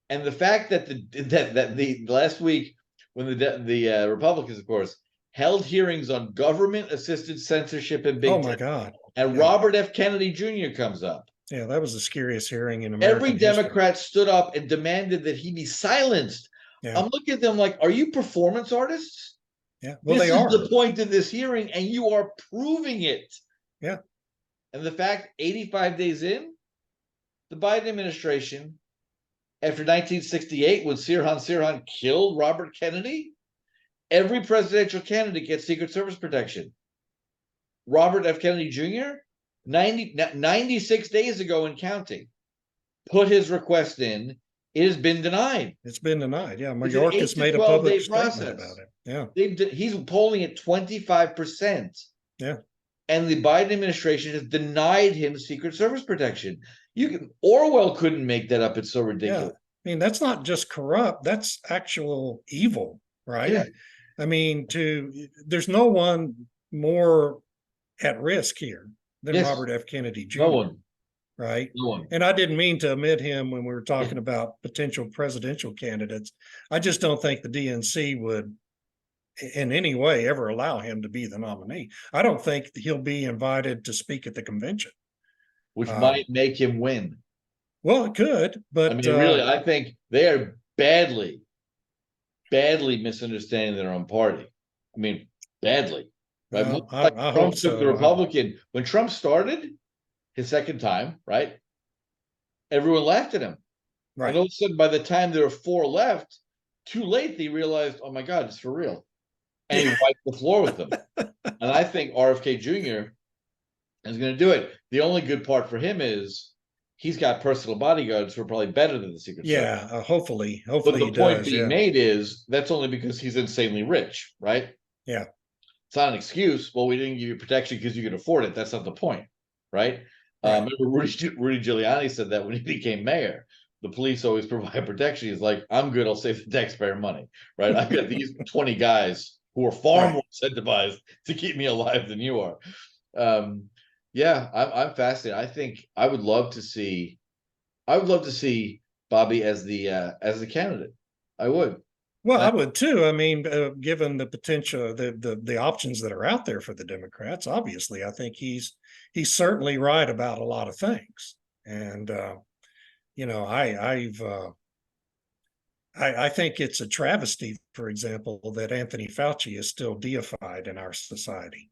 S1: And the fact that the last week, when the Republicans, of course, held hearings on government-assisted censorship and big
S2: oh my God,
S1: and Robert F. Kennedy Jr. comes up.
S2: Yeah, that was the scariest hearing in American
S1: Every Democrat stood up and demanded that he be silenced. Yeah. I'm looking at them like, are you performance artists?
S2: Yeah, well,
S1: this is the point of this hearing, and you are proving it.
S2: Yeah.
S1: And the fact, 85 days in, the Biden administration, after 1968, when Sirhan killed Robert Kennedy, every presidential candidate gets Secret Service protection. Robert F. Kennedy Jr., 96 days ago and counting, put his request in. It has been denied.
S2: It's been denied. Yeah, Mayorkas made a public statement about it. Yeah,
S1: he's polling at 25%.
S2: Yeah,
S1: and the Biden administration has denied him Secret Service protection. Orwell couldn't make that up. It's so ridiculous.
S2: Yeah. I mean, that's not just corrupt. That's actual evil, right? Yeah. I mean, there's no one more at risk here than Robert F. Kennedy Jr.
S1: No one.
S2: Right.
S1: No one.
S2: And I didn't mean to omit him when we were talking about potential presidential candidates. I just don't think the DNC would in any way ever allow him to be the nominee. I don't think he'll be invited to speak at the convention.
S1: Which might make him win.
S2: Well, it could, but
S1: I mean, really, I think they are badly misunderstanding their own party. I mean, badly. Right?
S2: I hope so.
S1: The Republican, when Trump started his second time, right? Everyone laughed at him. Right. And all of a sudden, by the time there were 4 left, too late, they realized, oh my God, it's for real. And he wiped the floor with them. And I think RFK Jr. is going to do it. The only good part for him is he's got personal bodyguards who are probably better than the Secret Service.
S2: Yeah, hopefully. But
S1: the point being made is that's only because he's insanely rich, right?
S2: Yeah.
S1: It's not an excuse. Well, we didn't give you protection because you could afford it. That's not the point, right? Remember Rudy Giuliani said that when he became mayor. The police always provide protection. He's like, I'm good. I'll save the taxpayer money, right? I've got these 20 guys who are far more incentivized to keep me alive than you are. Yeah, I'm fascinated. I think I would love to see Bobby as the candidate. I would.
S2: Well, I would too. I mean, given the potential, the options that are out there for the Democrats, obviously, I think he's certainly right about a lot of things. And I think it's a travesty, for example, that Anthony Fauci is still deified in our society.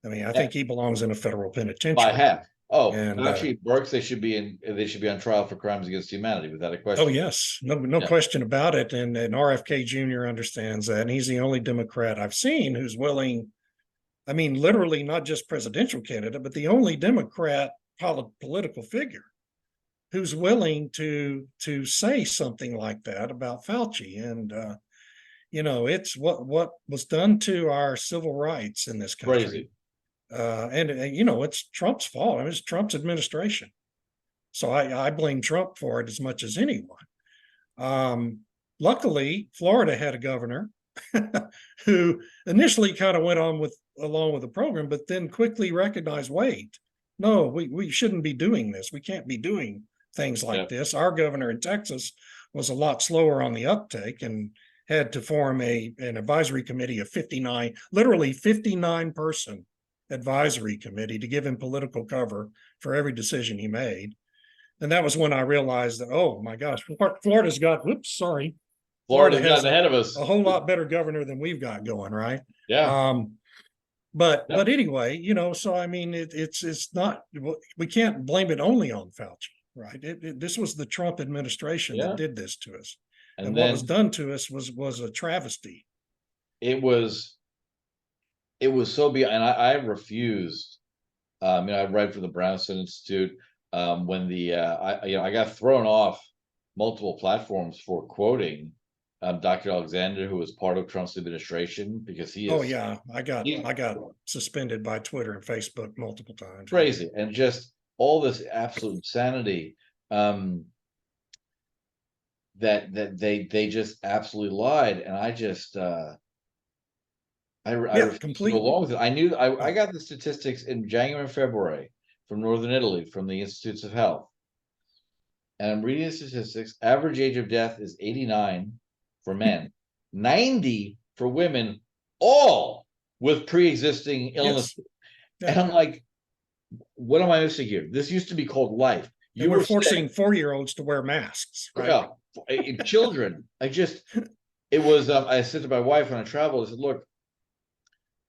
S2: I mean, I think he belongs in a federal penitentiary.
S1: By half. Oh, and Fauci, Burks, they should be on trial for crimes against humanity without a question.
S2: Oh yes, no question about it. And RFK Jr. understands that, and he's the only Democrat I've seen who's willing I mean, literally not just presidential candidate, but the only Democrat political figure who's willing to say something like that about Fauci. And it's what was done to our civil rights in this country.
S1: Crazy.
S2: And it's Trump's fault. I mean, it's Trump's administration. So I blame Trump for it as much as anyone. Luckily, Florida had a governor who initially kind of went along with the program, but then quickly recognized, wait, no, we shouldn't be doing this. We can't be doing things like this. Our governor in Texas was a lot slower on the uptake and had to form an advisory committee of 59, literally 59 person advisory committee to give him political cover for every decision he made. And that was when I realized that, oh my gosh, Florida's got,
S1: Florida's gotten ahead of us.
S2: A whole lot better governor than we've got going, right?
S1: Yeah.
S2: But anyway, so I mean, it's not, we can't blame it only on Fauci, right? This was the Trump administration that did this to us. And what was done to us was a travesty.
S1: It was so beyond, and I refused. I write for the Brownson Institute. When I got thrown off multiple platforms for quoting Dr. Alexander, who was part of Trump's administration, because he is.
S2: Oh yeah, I got suspended by Twitter and Facebook multiple times.
S1: Crazy, and just all this absolute insanity. That they just absolutely lied, and I just I completely go along with it. I knew I got the statistics in January and February from Northern Italy, from the Institutes of Health, and I'm reading the statistics. Average age of death is 89 for men, 90 for women, all with pre-existing illness. And I'm like, what am I missing here? This used to be called life.
S2: You were forcing 4-year-olds to wear masks, right?
S1: Yeah. Children. I said to my wife when I traveled, I said, look,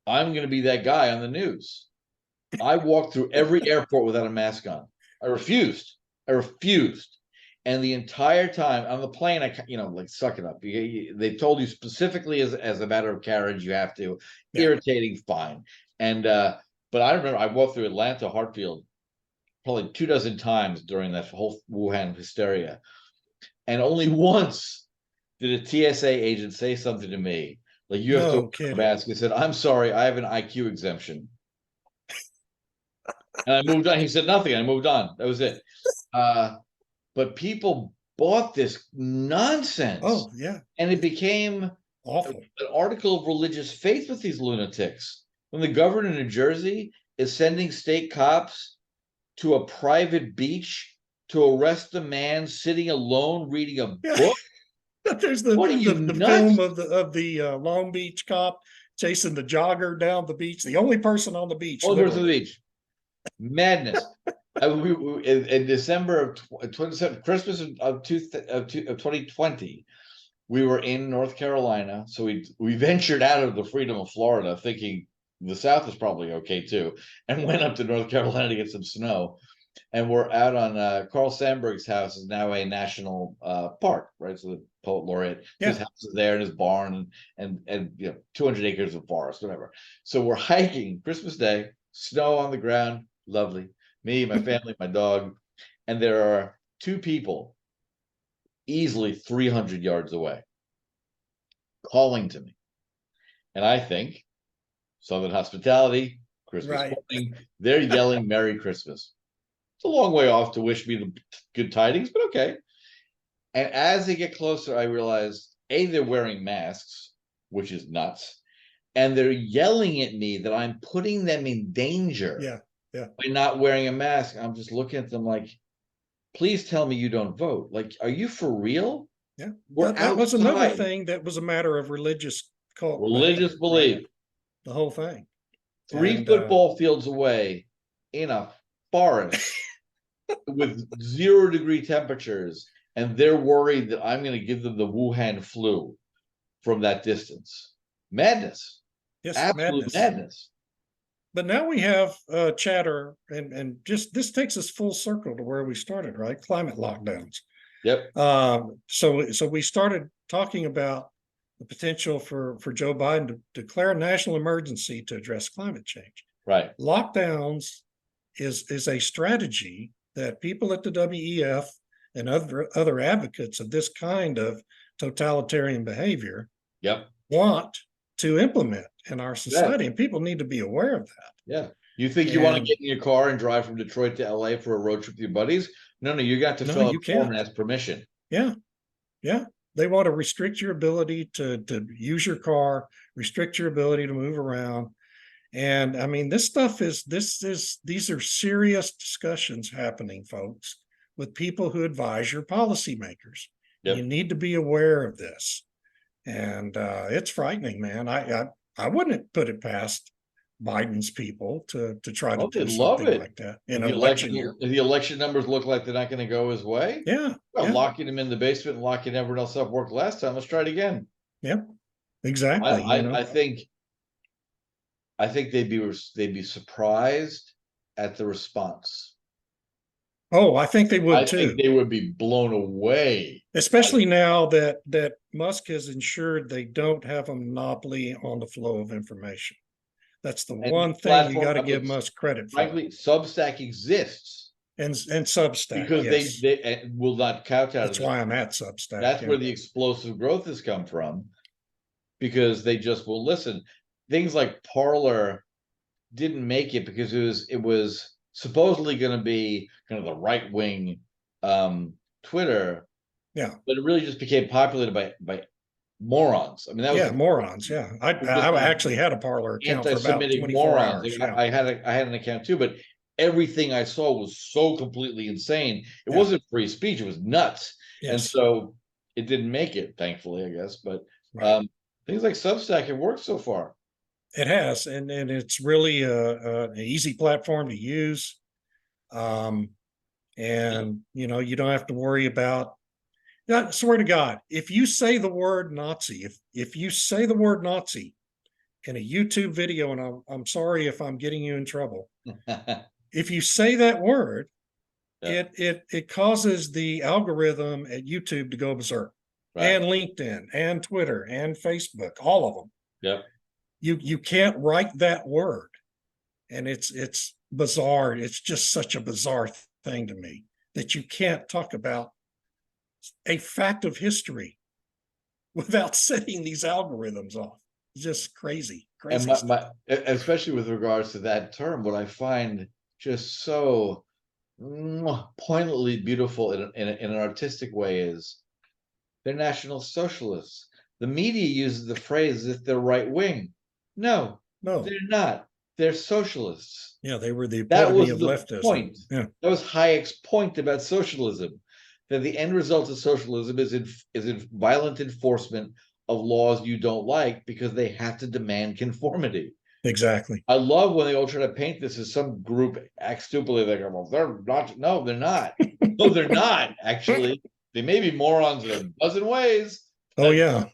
S1: I'm going to be that guy on the news. I walked through every airport without a mask on. I refused. And the entire time on the plane, suck it up. They told you specifically as a matter of carriage, you have to. Irritating, fine. And but I remember I walked through Atlanta, Hartfield, probably 24 times during that whole Wuhan hysteria. And only once did a TSA agent say something to me, like, you have to wear a mask. He said, I'm sorry, I have an IQ exemption. And I moved on. He said nothing. I moved on. That was it. But people bought this nonsense.
S2: Oh, yeah.
S1: And it became
S2: awful.
S1: An article of religious faith with these lunatics. When the governor of New Jersey is sending state cops to a private beach to arrest a man sitting alone reading a book.
S2: There's the film of the Long Beach cop chasing the jogger down the beach. The only person on the beach.
S1: Oh, there's the beach. Madness. In December of 27, Christmas of 2020, we were in North Carolina. So we ventured out of the freedom of Florida, thinking the South is probably okay too, and went up to North Carolina to get some snow. And we're out on Carl Sandburg's house is now a national park, right? So the poet laureate, his house is there, and his barn, and 200 acres of forest, whatever. So we're hiking Christmas Day, snow on the ground, lovely. Me, my family, my dog, and there are two people easily 300 yards away calling to me. And I think Southern hospitality, Christmas morning, they're yelling Merry Christmas. It's a long way off to wish me the good tidings, but okay. And as they get closer, I realize, A, they're wearing masks, which is nuts. And they're yelling at me that I'm putting them in danger by not wearing a mask. I'm just looking at them like, please tell me you don't vote. Like, are you for real?
S2: Yeah. That was another thing that was a matter of religious cult.
S1: Religious belief.
S2: Right? The whole thing.
S1: 3 football fields away in a forest with 0-degree temperatures, and they're worried that I'm going to give them the Wuhan flu from that distance. Madness.
S2: Yes,
S1: absolute madness.
S2: But now we have chatter, and just this takes us full circle to where we started, right? Climate lockdowns.
S1: Yep.
S2: So we started talking about the potential for Joe Biden to declare a national emergency to address climate change.
S1: Right.
S2: Lockdowns is a strategy that people at the WEF and other advocates of this kind of totalitarian behavior
S1: Yep.
S2: want to implement in our society,
S1: Yeah.
S2: and people need to be aware of that.
S1: Yeah. You think you want to get in your car and drive from Detroit to LA for a road trip with your buddies? No, you got to fill out a form and ask permission.
S2: Yeah. Yeah. They want to restrict your ability to use your car, restrict your ability to move around. And I mean, these are serious discussions happening, folks, with people who advise your policymakers. Yep. You need to be aware of this. And it's frightening, man. I wouldn't put it past Biden's people to try to do something like that in an election year.
S1: If the election numbers look like they're not going to go his way, locking him in the basement and locking everyone else up worked last time. Let's try it again.
S2: Yep, exactly.
S1: I think they'd be surprised at the response.
S2: Oh, I think they would too.
S1: I think they would be blown away,
S2: especially now that Musk has ensured they don't have a monopoly on the flow of information. That's the one thing you got to give Musk credit for.
S1: Frankly, Substack exists,
S2: and Substack
S1: because they will not kowtow.
S2: That's why I'm at Substack.
S1: That's where the explosive growth has come from, because they just will listen. Things like Parler didn't make it because it was supposedly going to be kind of the right wing Twitter.
S2: Yeah,
S1: but it really just became populated by morons. I mean, that was
S2: morons. Yeah, I actually had a Parler account for about 24 morons.
S1: hours. I had an account too, but everything I saw was so completely insane. It wasn't free speech; it was nuts, and so it didn't make it. Thankfully, I guess. But things like Substack have worked so far.
S2: It has, and it's really an easy platform to use, and you don't have to worry about. I swear to God, if you say the word Nazi, if you say the word Nazi in a YouTube video, and I'm sorry if I'm getting you in trouble, if you say that word, it causes the algorithm at YouTube to go berserk, and LinkedIn, and Twitter, and Facebook, all of them.
S1: Yep.
S2: You can't write that word, and it's bizarre. It's just such a bizarre thing to me that you can't talk about a fact of history without setting these algorithms off. It's just crazy.
S1: And especially with regards to that term, what I find just so poignantly beautiful in an artistic way is they're National Socialists. The media uses the phrase as if they're right wing. No, they're not. They're socialists.
S2: Yeah, they were the epitome of leftism.
S1: Point.
S2: Yeah.
S1: That was Hayek's point about socialism. That the end result of socialism is in violent enforcement of laws you don't like because they have to demand conformity.
S2: Exactly.
S1: I love when they all try to paint this as some group act stupidly. They go, well, they're not. No, they're not. No, they're not. Actually, they may be morons in a dozen ways.
S2: Oh yeah.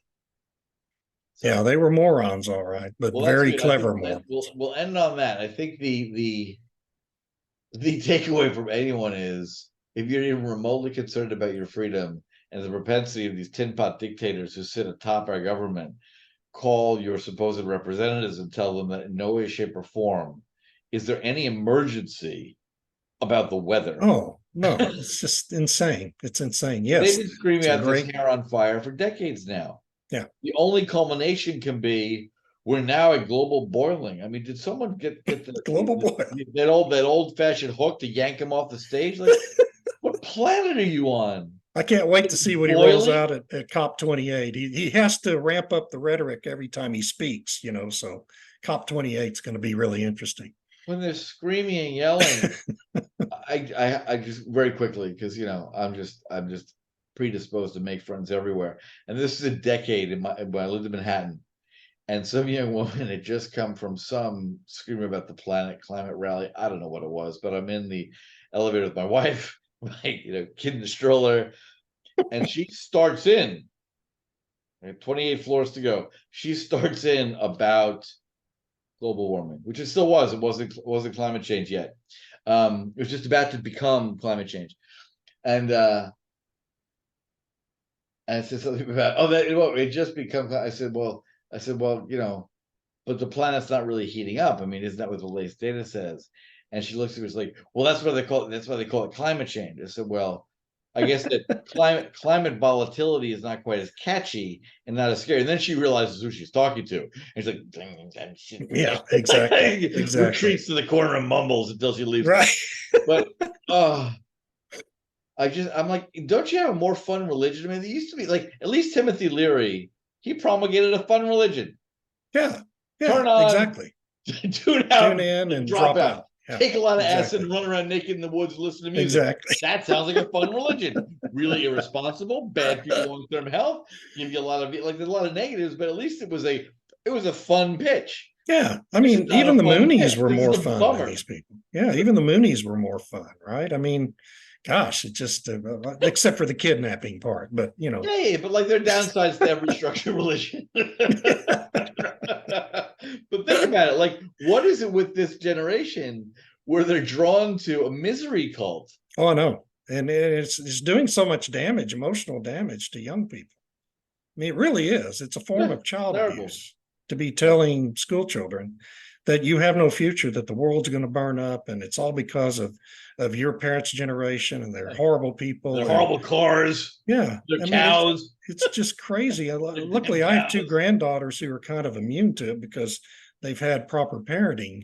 S2: So, yeah, they were morons, all right, but very clever morons.
S1: We'll end on that. I think the takeaway from anyone is, if you're even remotely concerned about your freedom and the propensity of these tin pot dictators who sit atop our government, call your supposed representatives and tell them that in no way, shape, or form is there any emergency about the weather.
S2: Oh, no, it's just insane. It's insane. Yes.
S1: They've been screaming out this hair on fire for decades now.
S2: Yeah.
S1: The only culmination can be we're now at global boiling. I mean, did someone get the
S2: global boiling?
S1: That old fashioned hook to yank him off the stage? Like, what planet are you on?
S2: I can't wait to see what he rolls out at COP28. He has to ramp up the rhetoric every time he speaks, so COP28 is going to be really interesting.
S1: When they're screaming and yelling, I just very quickly, because I'm just predisposed to make friends everywhere. And this is a decade when I lived in Manhattan. And some young woman had just come from some screaming about the climate rally. I don't know what it was, but I'm in the elevator with my wife, my kid in the stroller, and she starts in. 28 floors to go. She starts in about global warming, which it still was. It wasn't climate change yet. It was just about to become climate change, and And I said something about, oh, that well, it just becomes. I said, well, but the planet's not really heating up. I mean, isn't that what the latest data says? And she looks at me, was like, well, that's why they call it climate change. I said, well, I guess that climate volatility is not quite as catchy and not as scary. And then she realizes who she's talking to. And she's like,
S2: yeah, exactly.
S1: Retreats to the corner and mumbles until she leaves.
S2: Right.
S1: But I'm like, don't you have a more fun religion? I mean, it used to be like, at least Timothy Leary, he promulgated a fun religion.
S2: Yeah.
S1: Turn on,
S2: exactly.
S1: Tune out,
S2: tune in and
S1: drop out.
S2: Yeah,
S1: take a lot of acid and run around naked in the woods, listen to music.
S2: Exactly.
S1: That sounds like a fun religion. Really irresponsible, bad for your long-term health. Give you a lot of there's a lot of negatives, but at least it was a fun pitch.
S2: Yeah, I mean, even the Moonies were more fun than these people. Yeah, even the Moonies were more fun, right? I mean, gosh, it just except for the kidnapping part, but you know.
S1: Yeah, but like there are downsides to every structured religion. But think about it, like, what is it with this generation where they're drawn to a misery cult?
S2: Oh, I know, and it's doing so much damage, emotional damage to young people. I mean, it really is. It's a form of child abuse to be telling school children that you have no future, that the world's going to burn up, and it's all because of your parents' generation, and they're horrible people.
S1: They're horrible cars.
S2: Yeah.
S1: They're cows.
S2: It's just crazy. Luckily, I have two granddaughters who are kind of immune to it because they've had proper parenting.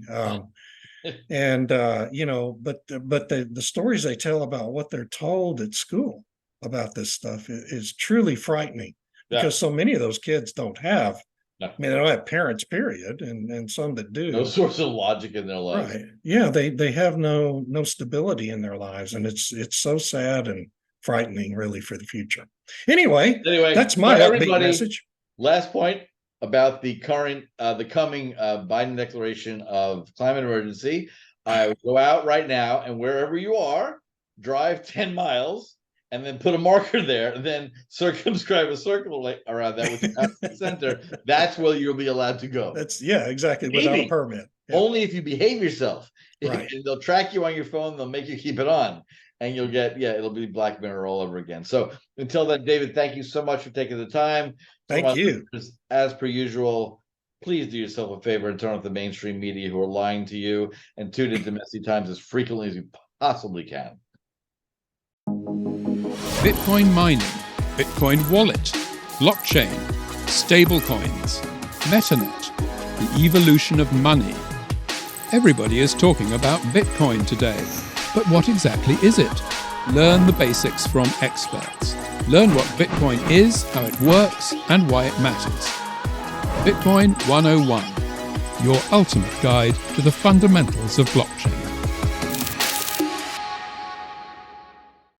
S2: And but the stories they tell about what they're told at school about this stuff is truly frightening, because so many of those kids don't have. I mean, they don't have parents, period, and some that do.
S1: No source of logic in their life.
S2: Right. Yeah, they have no stability in their lives, and it's so sad and frightening, really, for the future. Anyway, that's my upbeat message.
S1: Last point about the coming Biden declaration of climate emergency. I would go out right now, and wherever you are, drive 10 miles. And then put a marker there, and then circumscribe a circle around that, which is out the center. That's where you'll be allowed to go.
S2: Exactly, without a permit.
S1: Yeah. Only if you behave yourself.
S2: Right.
S1: And they'll track you on your phone. They'll make you keep it on, and you'll get it'll be Black Mirror all over again. So until then, David, thank you so much for taking the time.
S2: Thank you.
S1: As per usual, please do yourself a favor and turn off the mainstream media who are lying to you, and tune into Messy Times as frequently as you possibly can.
S3: Bitcoin mining, Bitcoin wallet, blockchain, stablecoins, MetaNet, the evolution of money. Everybody is talking about Bitcoin today, but what exactly is it? Learn the basics from experts. Learn what Bitcoin is, how it works, and why it matters. Bitcoin 101, your ultimate guide to the fundamentals of blockchain.